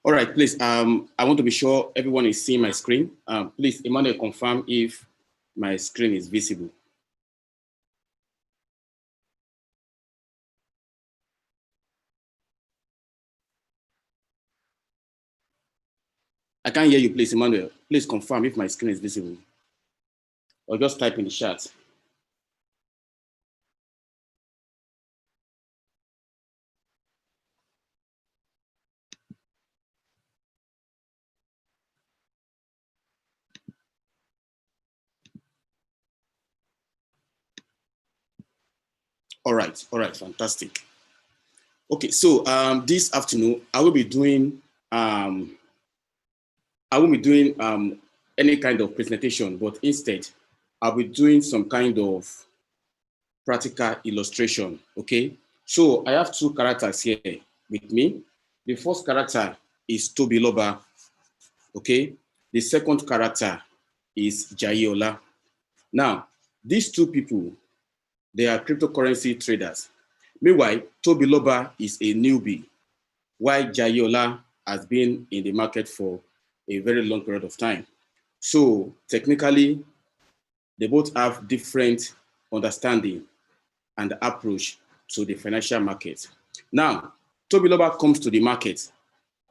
All right, please, I want to be sure everyone is seeing my screen. Please, Emmanuel, confirm if my screen is visible. I can't hear you, please, Emmanuel. Please confirm if my screen is visible. Or just type in the chat. All right, fantastic. Okay, so this afternoon, I will be doing any kind of presentation, but instead, I'll be doing some kind of practical illustration, okay? So I have two characters here with me. The first character is Tobiloba, okay? The second character is Jayola. Now, these two people, they are cryptocurrency traders. Meanwhile, Tobiloba is a newbie, while Jayola has been in the market for a very long period of time. So technically, they both have different understanding and approach to the financial market. Now, Tobiloba comes to the market,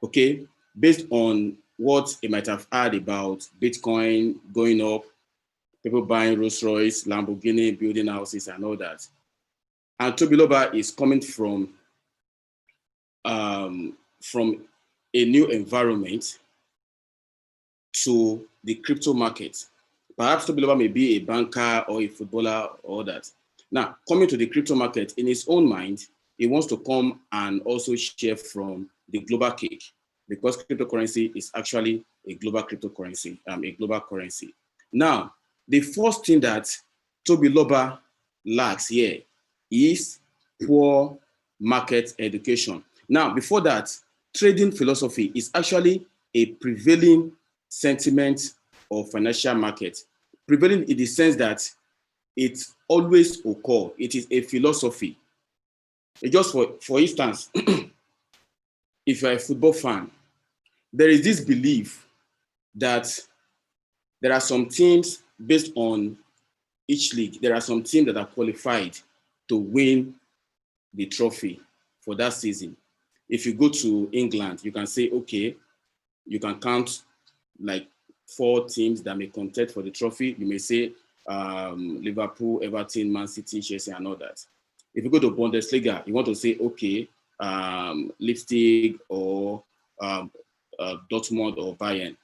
okay, based on what he might have heard about Bitcoin going up, people buying Rolls Royce, Lamborghini, building houses, and all that. And Tobiloba is coming from a new environment to the crypto market. Perhaps Tobiloba may be a banker or a footballer or that. Now, coming to the crypto market, in his own mind, he wants to come and also share from the global cake, because cryptocurrency is actually a global cryptocurrency, a global currency. Now, the first thing that Tobiloba lacks here is poor market education. Now, before that, trading philosophy is actually a prevailing sentiment of financial market. Prevailing in the sense that it always occurs. It is a philosophy. Just for instance, if you're a football fan, there is this belief that there are some teams based on each league, there are some teams that are qualified to win the trophy for that season. If you go to England, you can say, okay, you can count like 4 teams that may contest for the trophy. You may say Liverpool, Everton, Man City, Chelsea, and all that. If you go to Bundesliga, you want to say, okay, Leipzig or Dortmund or Bayern.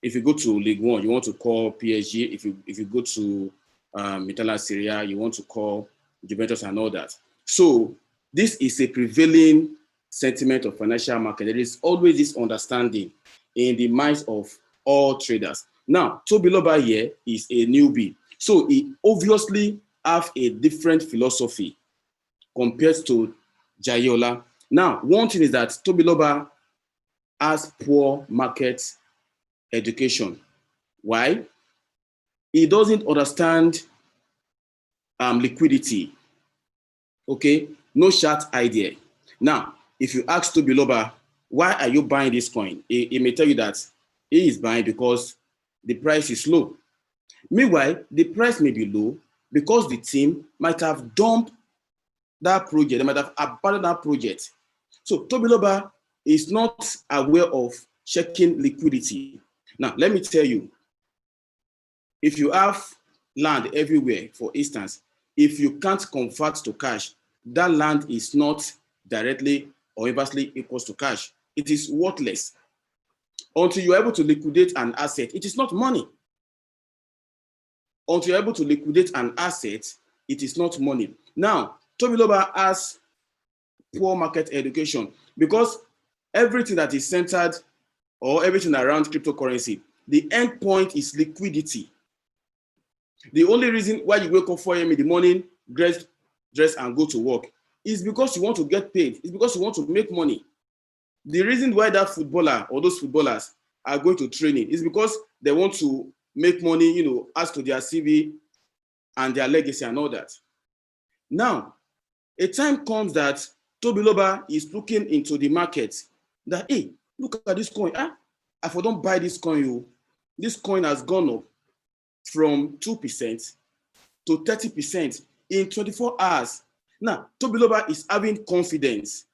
If you go to League One, you want to call PSG. If you go to Italian Serie A, you want to call Juventus and all that. So this is a prevailing sentiment of financial market. There is always this understanding in the minds of all traders. Now, Tobiloba here is a newbie. So he obviously have a different philosophy compared to Jayola. Now, one thing is that Tobiloba has poor market education. Why? He doesn't understand liquidity. Okay, no chart idea. Now, if you ask Tobiloba, why are you buying this coin? He may tell you that he is buying because the price is low. Meanwhile, the price may be low because the team might have dumped that project, they might have abandoned that project. So Tobiloba is not aware of checking liquidity. Now, let me tell you, if you have land everywhere, for instance, if you can't convert to cash, that land is not directly or inversely equals to cash. It is worthless. Until you're able to liquidate an asset, it is not money. Until you're able to liquidate an asset, it is not money. Now, Tobiloba has poor market education because everything that is centered or everything around cryptocurrency, the end point is liquidity. The only reason why you wake up 4 a.m. in the morning, dress and go to work is because you want to get paid. It's because you want to make money. The reason why that footballer or those footballers are going to training is because they want to make money, as to their CV and their legacy and all that. Now, a time comes that Tobiloba is looking into the market that, hey, look at this coin. If I don't buy this coin, this coin has gone up from 2% to 30% in 24 hours. Now, Tobiloba is having confidence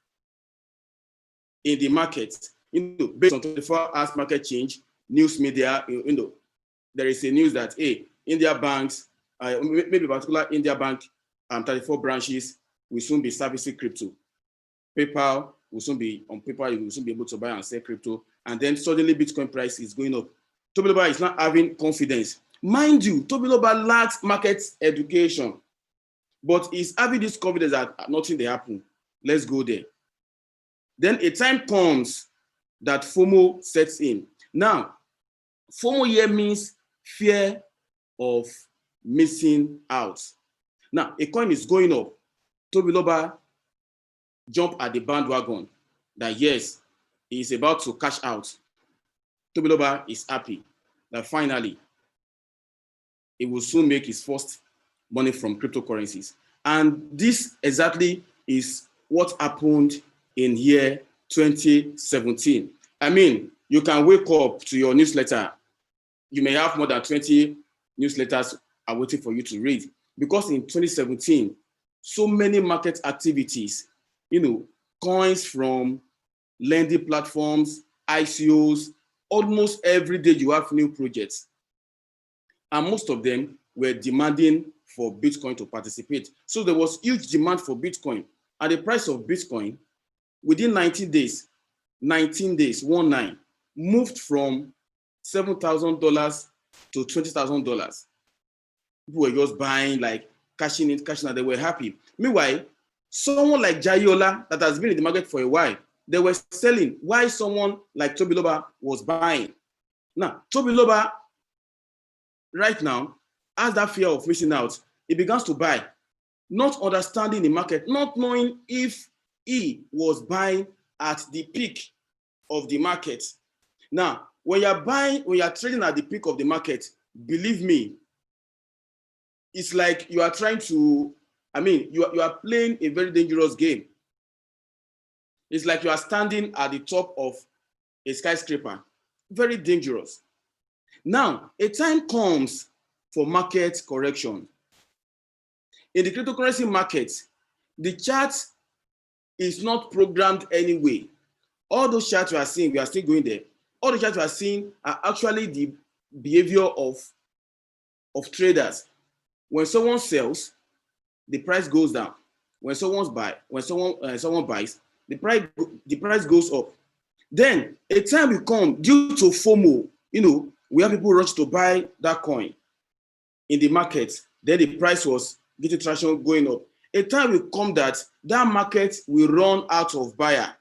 in the market, based on 24 hours market change, news media, there is a news that, hey, India banks, maybe particular India bank, 34 branches will soon be servicing crypto. PayPal will soon be on PayPal, you will soon be able to buy and sell crypto. And then suddenly Bitcoin price is going up. Tobiloba is not having confidence. Mind you, Tobiloba lacks market education, but he's having this confidence that nothing will happen. Let's go there. Then a time comes that FOMO sets in. Now, FOMO here means fear of missing out. Now, a coin is going up. Tobiloba jump at the bandwagon that yes, he is about to cash out. Tobiloba is happy that finally he will soon make his first money from cryptocurrencies. And this exactly is what happened in year 2017. I mean, you can wake up to your newsletter. You may have more than 20 newsletters are waiting for you to read. Because in 2017, so many market activities, coins from lending platforms, ICOs, almost every day you have new projects. And most of them were demanding for Bitcoin to participate. So there was huge demand for Bitcoin. And the price of Bitcoin, within 19 days, 19, moved from $7,000 to $20,000. People were just buying, like cashing out, they were happy. Meanwhile, someone like Jayola that has been in the market for a while, they were selling while someone like Tobiloba was buying. Now, Tobiloba right now has that fear of missing out. He begins to buy, not understanding the market, not knowing if he was buying at the peak of the market. Now, when you're trading at the peak of the market, believe me, it's like you are trying to, you are playing a very dangerous game. It's like you are standing at the top of a skyscraper. Very dangerous. Now, a time comes for market correction. In the cryptocurrency market, the chart is not programmed anyway. All those charts you are seeing, we are still going there. All the charts you are seeing are actually the behavior of traders. When someone sells, the price goes down. When someone buys, the price goes up. Then a time will come due to FOMO. We have people rush to buy that coin in the market. Then the price was getting traction going up. A time will come that market will run out of buyer.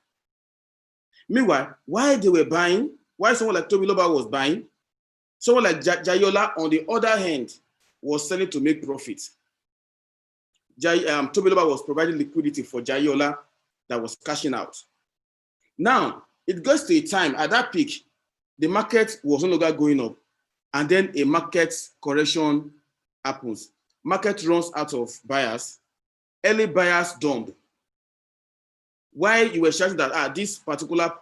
Meanwhile, while they were buying, while someone like Tobiloba was buying, someone like Jayola, on the other hand, was selling to make profit. Tobiloba was providing liquidity for Jayola that was cashing out. Now, it goes to a time at that peak, the market was no longer going up, and then a market correction happens. Market runs out of buyers. Early buyers dump. While you were shouting that this particular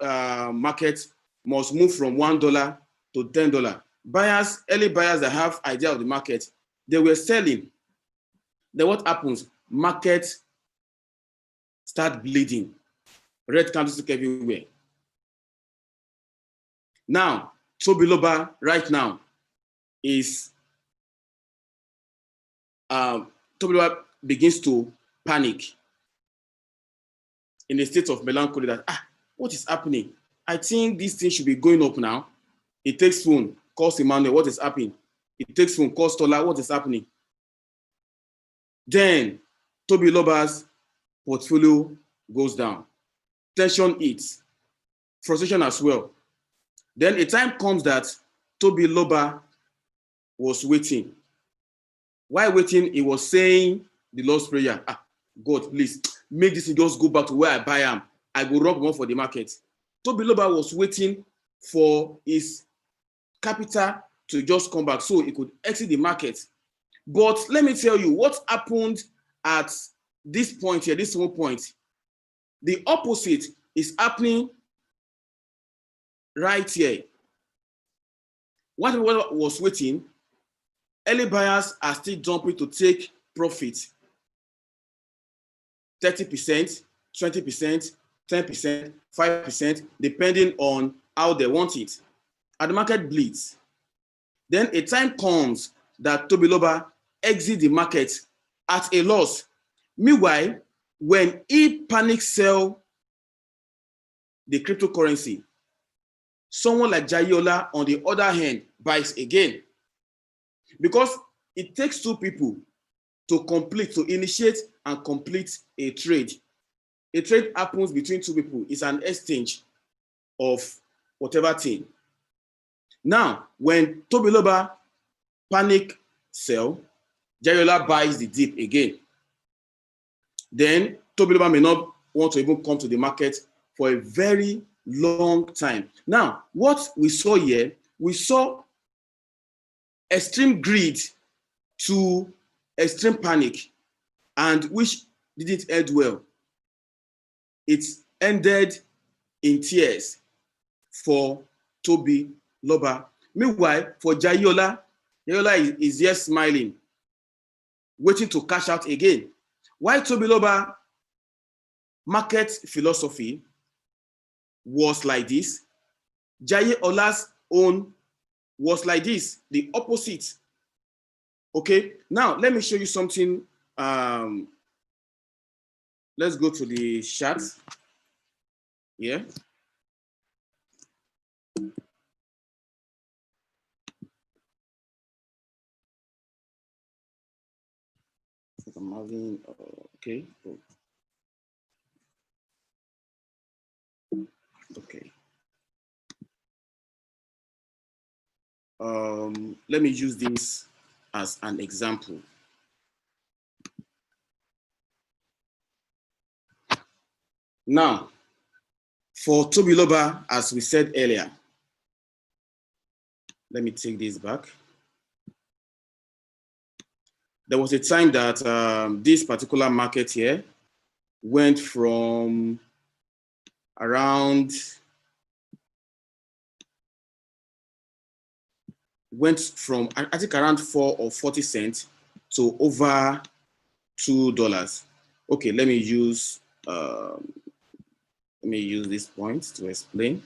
market must move from $1 to $10, buyers, early buyers that have idea of the market, they were selling. Then what happens? Market start bleeding. Red candlestick everywhere. Now, Tobiloba right now is Tobiloba begins to panic in a state of melancholy that what is happening? I think this thing should be going up now. He takes phone, calls Emmanuel, what is happening? He takes phone, calls Tola, what is happening? Then Tobiloba's portfolio goes down. Tension hits, frustration as well. Then a time comes that Tobiloba was waiting. While waiting, he was saying the Lord's Prayer. God, please, make this just go back to where I buy am. I go run more for the market. Tobiloba was waiting for his capital to just come back so he could exit the market. But let me tell you what happened at this point here, this one point. The opposite is happening right here. What was waiting, early buyers are still jumping to take profit. 30%, 20%, 10%, 5%, depending on how they want it. And the market bleeds. Then a time comes that Tobiloba exits the market at a loss. Meanwhile, when he panic sell the cryptocurrency, someone like Jayola, on the other hand, buys again. Because it takes two people to initiate and complete a trade. A trade happens between two people. It's an exchange of whatever thing. Now, when Tobiloba panic sell, Jayola buys the dip again. Then Tobiloba may not want to even come to the market for a very long time. Now, what we saw here, we saw extreme greed to extreme panic, and which didn't end well. It ended in tears for Tobiloba. Meanwhile, for Jayola is here smiling, waiting to cash out again. Why Tobiloba market philosophy was like this, Jayola's own was like this, the opposite. Okay, now let me show you something. Let's go to the chart. Yeah. I'm having, okay. Okay. Let me use this as an example. Now, for Tobiloba, as we said earlier, let me take this back. There was a time that this particular market here went from around, I think around 4 or 40 cents to over $2. Okay, let me use this point to explain.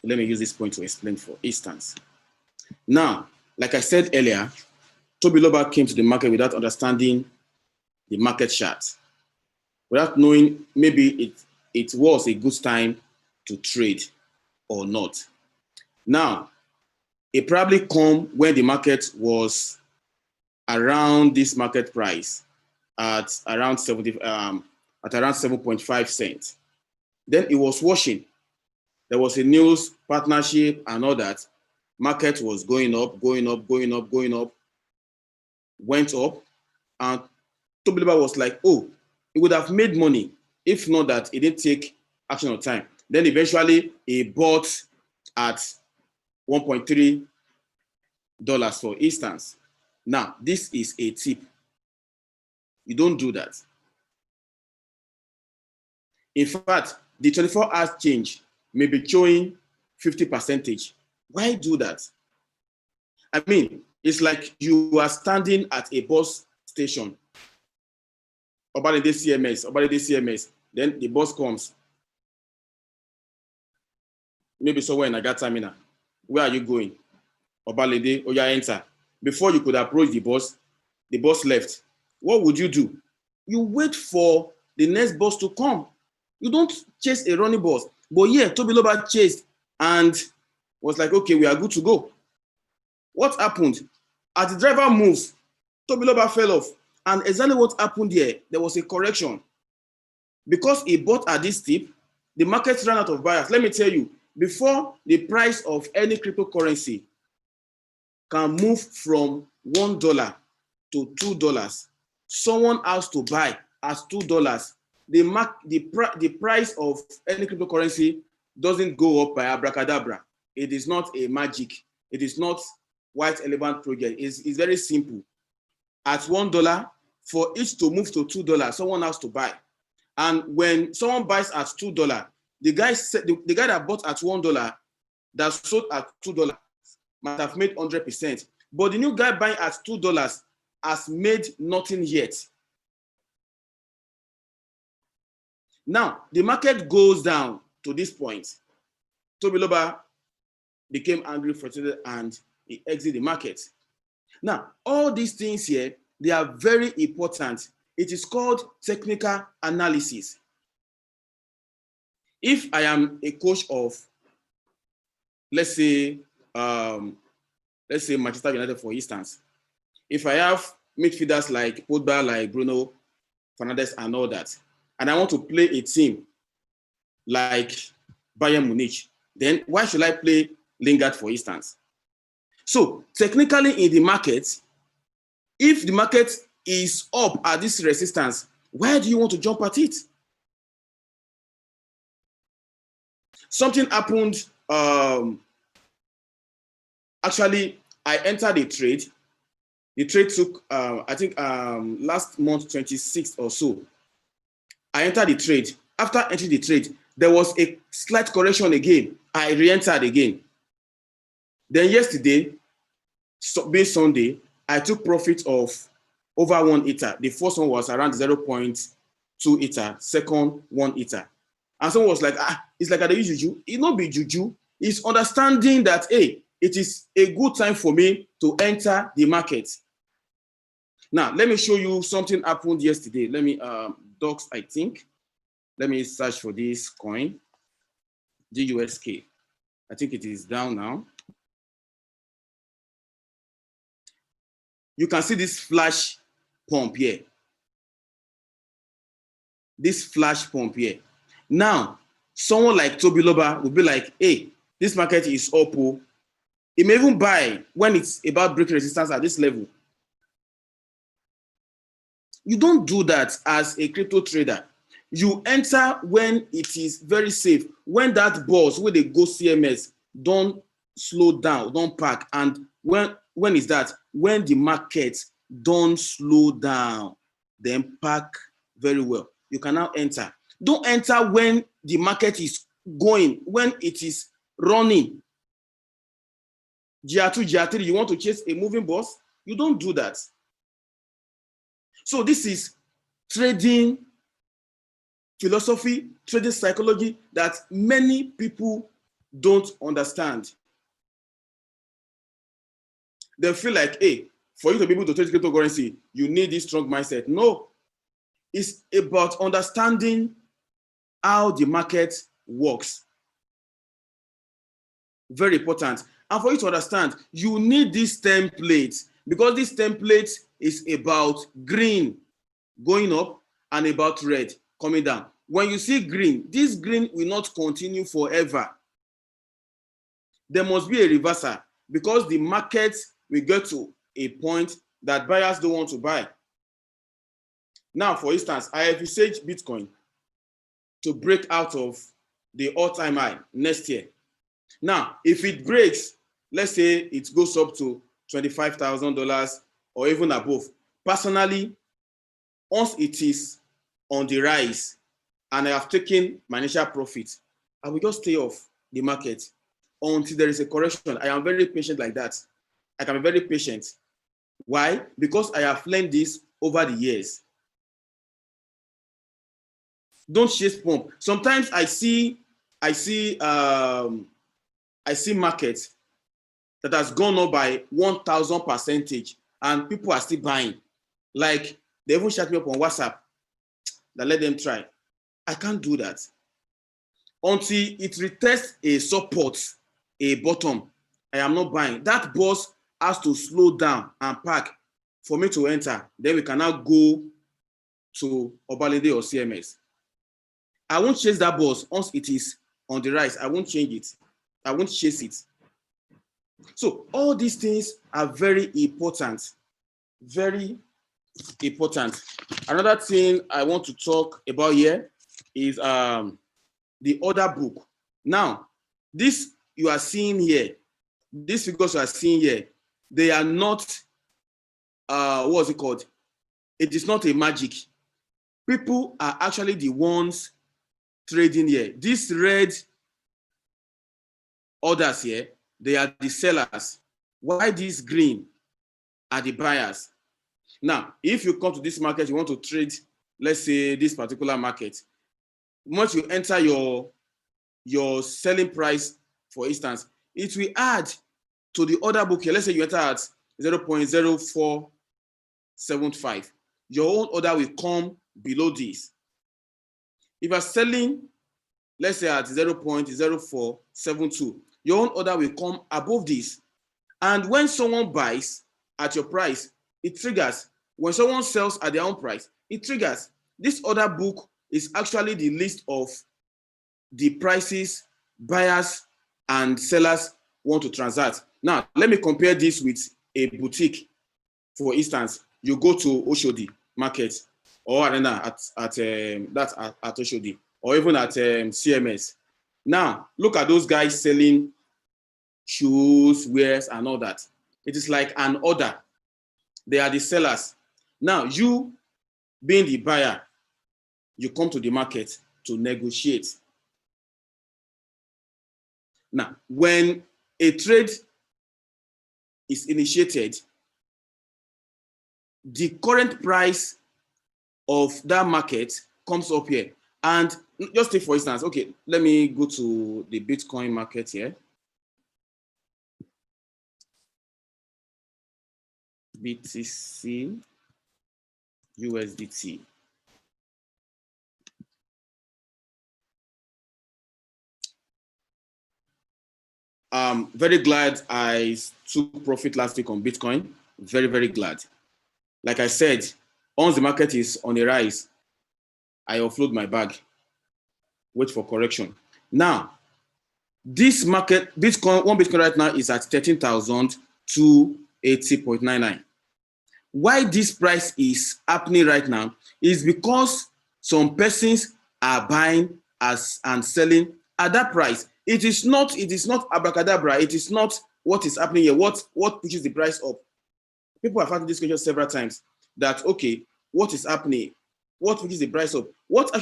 Let me use this point to explain, for instance. Now, like I said earlier, Tobiloba came to the market without understanding the market chart, without knowing maybe it was a good time to trade or not. Now, it probably come when the market was around this market price at around 7.5 cents. Then it was washing. There was a news partnership and all that. Market was going up, going up, going up, going up, went up, and Tobiloba was like, oh, he would have made money if not that he didn't take action on time. Then eventually he bought at $1.3, for instance. Now, this is a tip. You don't do that. In fact, the 24 hours change may be showing 50%. Why do that? I mean, it's like you are standing at a bus station. Obalede CMS. Then the bus comes. Maybe somewhere in Aga terminal. Where are you going? Obalede, Oya enter. Before you could approach the bus left. What would you do? You wait for the next bus to come. You don't chase a running bus. But yeah, Tobiloba chased and was like, okay, we are good to go. What happened? As the driver moves, Tobiloba fell off. And exactly what happened here, there was a correction. Because he bought at this tip, the market ran out of buyers. Let me tell you, before the price of any cryptocurrency can move from $1 to $2, someone has to buy at $2. The price of any cryptocurrency doesn't go up by abracadabra. It is not a magic. It is not white elephant project. It's very simple. At $1, for it to move to $2, someone has to buy. And when someone buys at $2, the guy that bought at $1 that sold at $2 might have made 100%. But the new guy buying at $2 has made nothing yet. Now, the market goes down to this point. Tobiloba became angry, frustrated, and he exited the market. Now, all these things here, they are very important. It is called technical analysis. If I am a coach of, let's say Manchester United, for instance, if I have midfielders like Pogba, like Bruno Fernandes, and all that, and I want to play a team like Bayern Munich, then why should I play Lingard, for instance? So technically in the market, if the market is up at this resistance, why do you want to jump at it? Something happened. Actually, I entered a trade. The trade took, I think, last month, 26th or so. I entered the trade. After entering the trade, there was a slight correction again. I re-entered again. Then yesterday, being Sunday, I took profit of over 1 Ether. The first one was around 0.2 Ether, second 1 Ether. And someone was like, it's like I use juju. It not be juju. It's understanding that, hey, it is a good time for me to enter the market. Now, let me show you something happened yesterday. Let me, docs, I think. Let me search for this coin, GUSK. I think it is down now. You can see this flash pump here. This flash pump here. Now, someone like Tobiloba will be like, hey, this market is up. He may even buy when it's about breaking resistance at this level. You don't do that as a crypto trader. You enter when it is very safe. When that bus, when they go CMS, don't slow down, don't pack. And when is that? When the market don't slow down, then pack very well. You can now enter. Don't enter when the market is going, when it is running. GR2, GR3, you want to chase a moving bus? You don't do that. So this is trading philosophy, trading psychology that many people don't understand. They feel like, hey, for you to be able to trade cryptocurrency, you need this strong mindset. No, it's about understanding how the market works. Very important. And for you to understand, you need this template, because this template is about green going up and about red coming down. When you see green, this green will not continue forever. There must be a reversal, because the market will get to a point that buyers don't want to buy. Now, for instance, I have envisaged Bitcoin to break out of the all-time high next year. Now, if it breaks, let's say it goes up to $25,000 or even above. Personally, once it is on the rise and I have taken my initial profit, I will just stay off the market until there is a correction. I am very patient like that. I can be very patient. Why? Because I have learned this over the years. Don't chase pump. Sometimes I see markets that has gone up by 1,000%, and people are still buying. Like, they even chat me up on WhatsApp that let them try. I can't do that until it retests a support, a bottom. I am not buying. That boss has to slow down and pack for me to enter. Then we can now go to Obalende or CMS. I won't chase that boss once it is on the rise. I won't change it. I won't chase it. So all these things are very important. Very important. Another thing I want to talk about here is the order book. Now, this you are seeing here, these figures you are seeing here, they are not, what's it called? It is not a magic. People are actually the ones trading here. These red orders here, they are the sellers. Why these green are the buyers? Now, if you come to this market, you want to trade, let's say this particular market, once you enter your selling price, for instance, it will add to the order book here. Let's say you enter at 0.0475. Your own order will come below this. If you're selling, let's say at 0.0472, your own order will come above this. And when someone buys at your price, it triggers. When someone sells at their own price, it triggers. This order book is actually the list of the prices buyers and sellers want to transact. Now, let me compare this with a boutique. For instance, you go to Oshodi market or Arena at Oshodi, or even at CMS. Now, look at those guys selling shoes, wares, and all that. It is like an order. They are the sellers. Now, you being the buyer, you come to the market to negotiate. Now, when a trade is initiated, the current price of that market comes up here. And just take, for instance, okay, let me go to the Bitcoin market here. BTC, USDT. I'm very glad I took profit last week on Bitcoin. Very, very glad. Like I said, once the market is on a rise, I offload my bag, wait for correction. Now, this market, Bitcoin, one Bitcoin right now is at 13,280.99. Why this price is happening right now is because some persons are buying and selling at that price. It is not abracadabra. It is not what is happening here. What pushes the price up? People have asked this question several times. That okay, what is happening? What pushes the price up? What is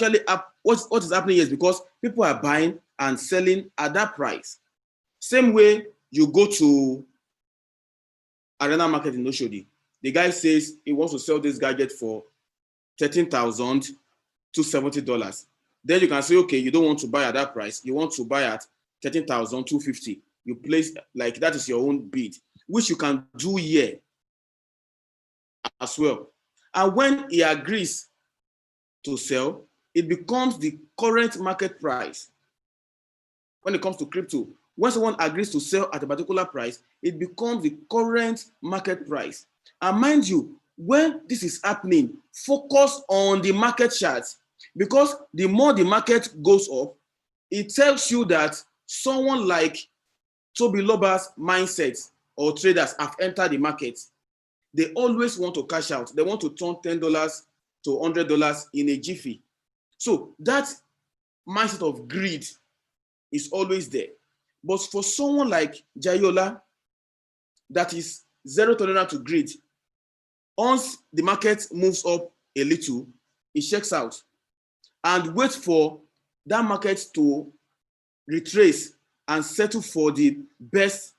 happening here is because people are buying and selling at that price. Same way you go to Arena Market in Oshodi. The guy says he wants to sell this gadget for $13,270. Then you can say, okay, you don't want to buy at that price. You want to buy at $13,250. You place, like, that is your own bid, which you can do here as well. And when he agrees to sell, it becomes the current market price. When it comes to crypto, when someone agrees to sell at a particular price, it becomes the current market price. And mind you, when this is happening, focus on the market charts, because the more the market goes up, it tells you that someone like Toby Loba's mindset or traders have entered the market. They always want to cash out. They want to turn $10 to $100 in a jiffy. So that mindset of greed is always there. But for someone like Jayola, that is zero tolerance to greed, Once the market moves up a little, it checks out and wait for that market to retrace and settle for the best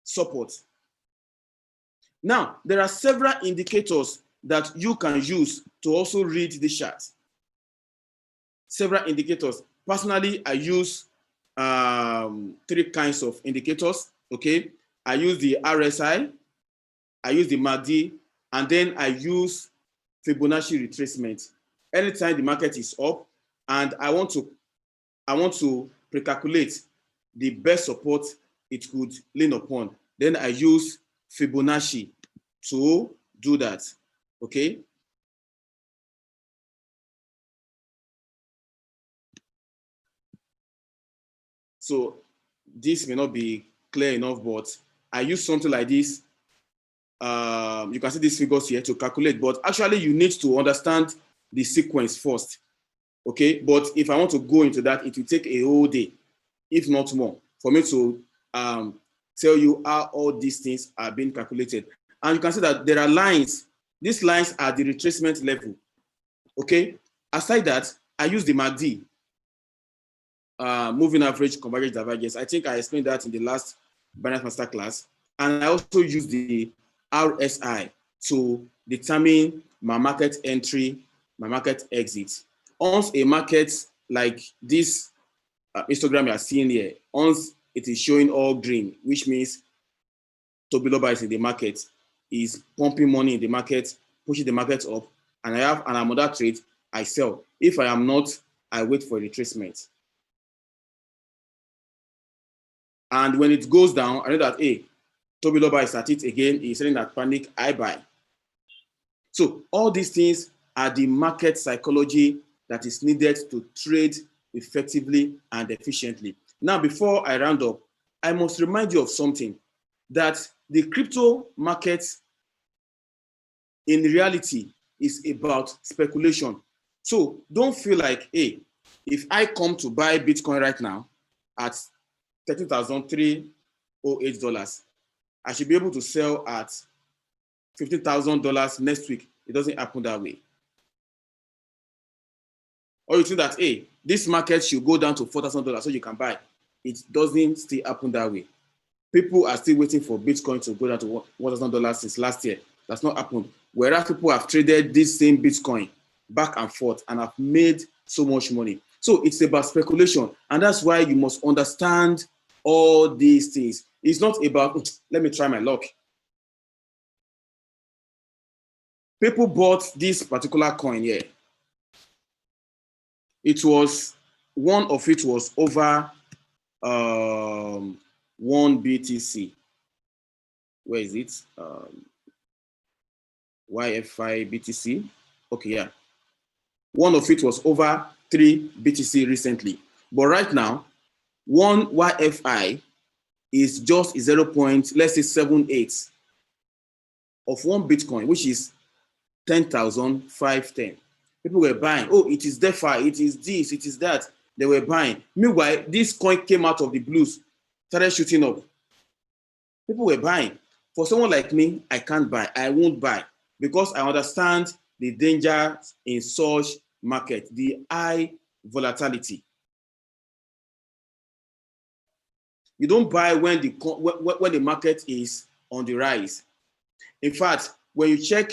support. Now, there are several indicators that you can use to also read the chart. Several indicators. Personally, I use 3 kinds of indicators. Okay, I use the RSI, I use the MACD, and then I use Fibonacci retracement. Anytime the market is up and I want to pre-calculate the best support it could lean upon, then I use Fibonacci to do that. Okay. So this may not be clear enough, but I use something like this. You can see these figures here to calculate, but actually you need to understand the sequence first. Okay, but if I want to go into that, it will take a whole day, if not more, for me to tell you how all these things are being calculated. And you can see that there are lines. These lines are the retracement level. Okay, aside that, I use the MACD, moving average convergence divergence. I think I explained that in the last Binance Masterclass. And I also use the RSI to determine my market entry, my market exit. Once a market like this Instagram you are seeing here, once it is showing all green, which means Tobiloba is in the market, is pumping money in the market, pushing the market up, and I'm on that trade, I sell. If I am not, I wait for retracement. And when it goes down, I know that, hey, Tobiloba is at it again, he's selling that panic, I buy. So all these things are the market psychology that is needed to trade effectively and efficiently. Now, before I round up, I must remind you of something, that the crypto market in reality is about speculation. So don't feel like, hey, if I come to buy Bitcoin right now at $13,308, I should be able to sell at $15,000 next week. It doesn't happen that way. Or you think that, hey, this market should go down to $4,000 so you can buy. It doesn't still happen that way. People are still waiting for Bitcoin to go down to $1,000 since last year. That's not happened. Whereas people have traded this same Bitcoin back and forth and have made so much money. So it's about speculation. And that's why you must understand all these things. It's not about, let me try my luck. People bought this particular coin here. It was, one of it was over 1 BTC. Where is it? YFI BTC. Okay, yeah. One of it was over 3 BTC recently. But right now, 1 YFI is just 0.78 of 1 Bitcoin, which is 10,510. People were buying. Oh, it is DeFi, it is this, it is that. They were buying. Meanwhile, this coin came out of the blues, started shooting up. People were buying. For someone like me, I can't buy. I won't buy because I understand the danger in such market, the high volatility. You don't buy when the market is on the rise. In fact, when you check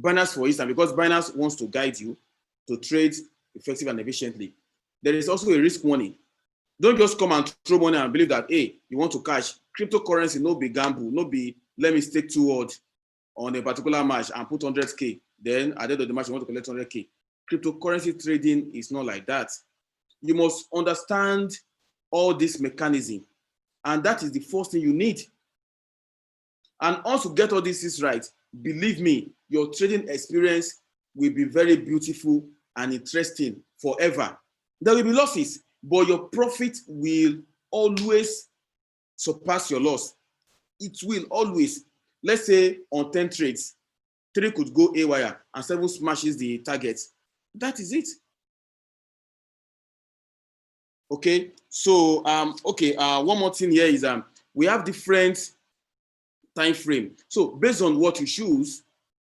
Binance, for instance, because Binance wants to guide you to trade effectively and efficiently, there is also a risk warning. Don't just come and throw money and believe that, hey, you want to cash. Cryptocurrency, no be gamble, no be let me stake too hard on a particular match and put 100K. Then at the end of the match, you want to collect 100K. Cryptocurrency trading is not like that. You must understand all this mechanism. And that is the first thing you need. And also get all these things right. Believe me, your trading experience will be very beautiful and interesting forever. There will be losses, but your profit will always surpass your loss. It will always. Let's say on 10 trades, 3 could go haywire and 7 smashes the target. That is it. Okay, so one more thing here is we have different time frame. So based on what you choose,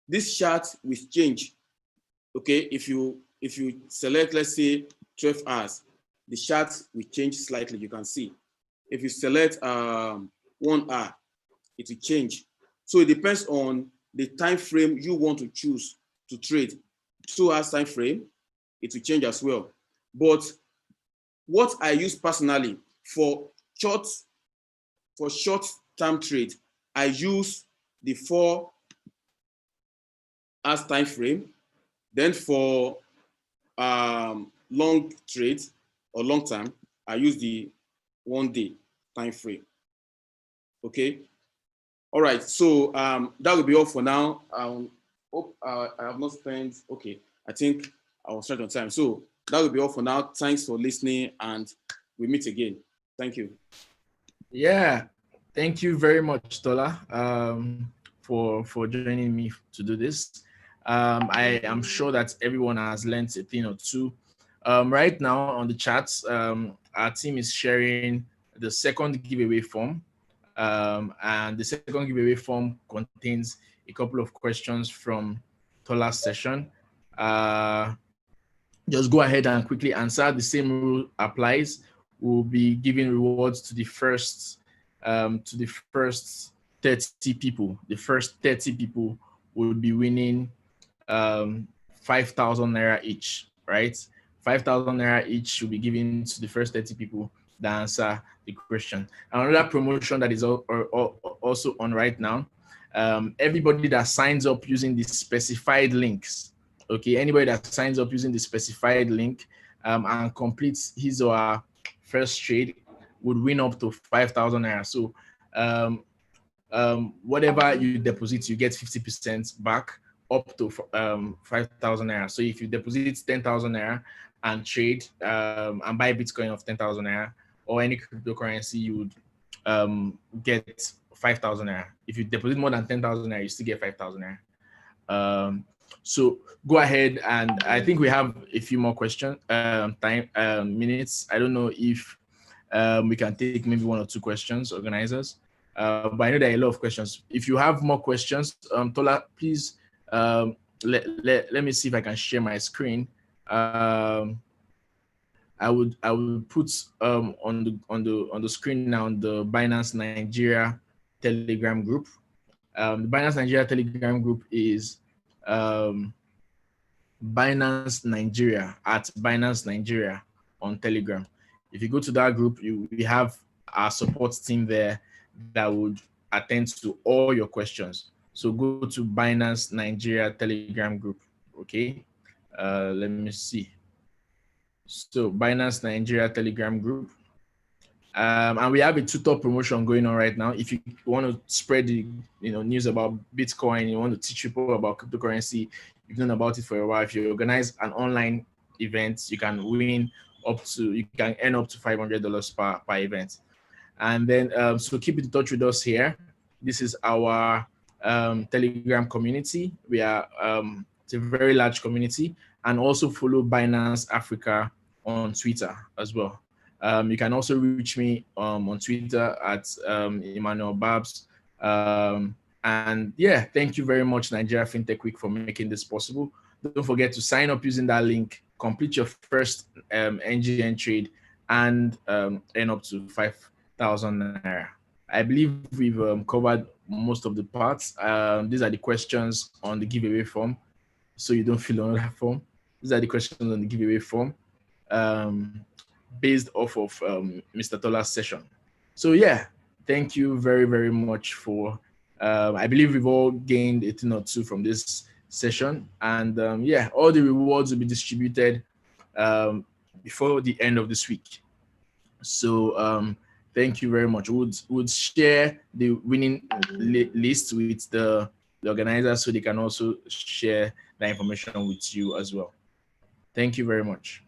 this chart will change. Okay, if you select, let's say 12 hours, the chart will change slightly. You can see. If you select 1 hour, it will change. So it depends on the time frame you want to choose to trade. 2 hours time frame, it will change as well. But what I use personally for short term trade, I use the 4 hours time frame. Then for long trades or long term, I use the 1 day time frame. Okay. All right. So that will be all for now. Hope I have not spent. Okay. I think I was right on time. So that will be all for now. Thanks for listening, and we meet again. Thank you. Yeah. Thank you very much, Tola, for joining me to do this. I am sure that everyone has learned a thing or two. Right now on the chats, our team is sharing the second giveaway form. And the second giveaway form contains a couple of questions from Tola's session. Just go ahead and quickly answer. The same rule applies. We'll be giving rewards to the first 30 people. The first 30 people will be winning 5,000 naira each, right? 5,000 naira each should be given to the first 30 people that answer the question. Another promotion that is also on right now, everybody that signs up using the specified links, okay, anybody that signs up using the specified link and completes his or her first trade would win up to 5,000 naira. So whatever you deposit, you get 50% back up to 5,000 naira. So if you deposit 10,000 naira and trade and buy Bitcoin of 10,000 naira or any cryptocurrency, you would get 5,000 naira. If you deposit more than 10,000 naira, you still get 5,000 naira. So go ahead, and I think we have a few more questions, minutes. I don't know if we can take maybe 1 or 2 questions, organizers. But I know there are a lot of questions. If you have more questions, Tola, please let me see if I can share my screen. I would put on the screen now the Binance Nigeria Telegram group. The Binance Nigeria Telegram group is Binance Nigeria at Binance Nigeria on Telegram. If you go to that group, we have our support team there that would attend to all your questions. So go to Binance Nigeria Telegram group. Okay, let me see. So Binance Nigeria Telegram group. And we have a tutor promotion going on right now. If you want to spread the news about Bitcoin, you want to teach people about cryptocurrency, you've known about it for a while. If you organize an online event, you can earn up to $500 per event. And then so keep in touch with us here. This is our Telegram community. We are it's a very large community, and also follow Binance Africa on Twitter as well. You can also reach me on Twitter at Emmanuel Babs. And yeah, thank you very much, Nigeria Fintech Week, for making this possible. Don't forget to sign up using that link, complete your first NGN trade, and earn up to 5,000 naira. I believe we've covered most of the parts. These are the questions on the giveaway form, so you don't fill another form. These are the questions on the giveaway form, based off of Mr. Tola's session. So yeah, thank you very, very much for, I believe we've all gained a thing or two from this session. And yeah, all the rewards will be distributed before the end of this week. So thank you very much. Would share the winning list with the organizers so they can also share the information with you as well. Thank you very much.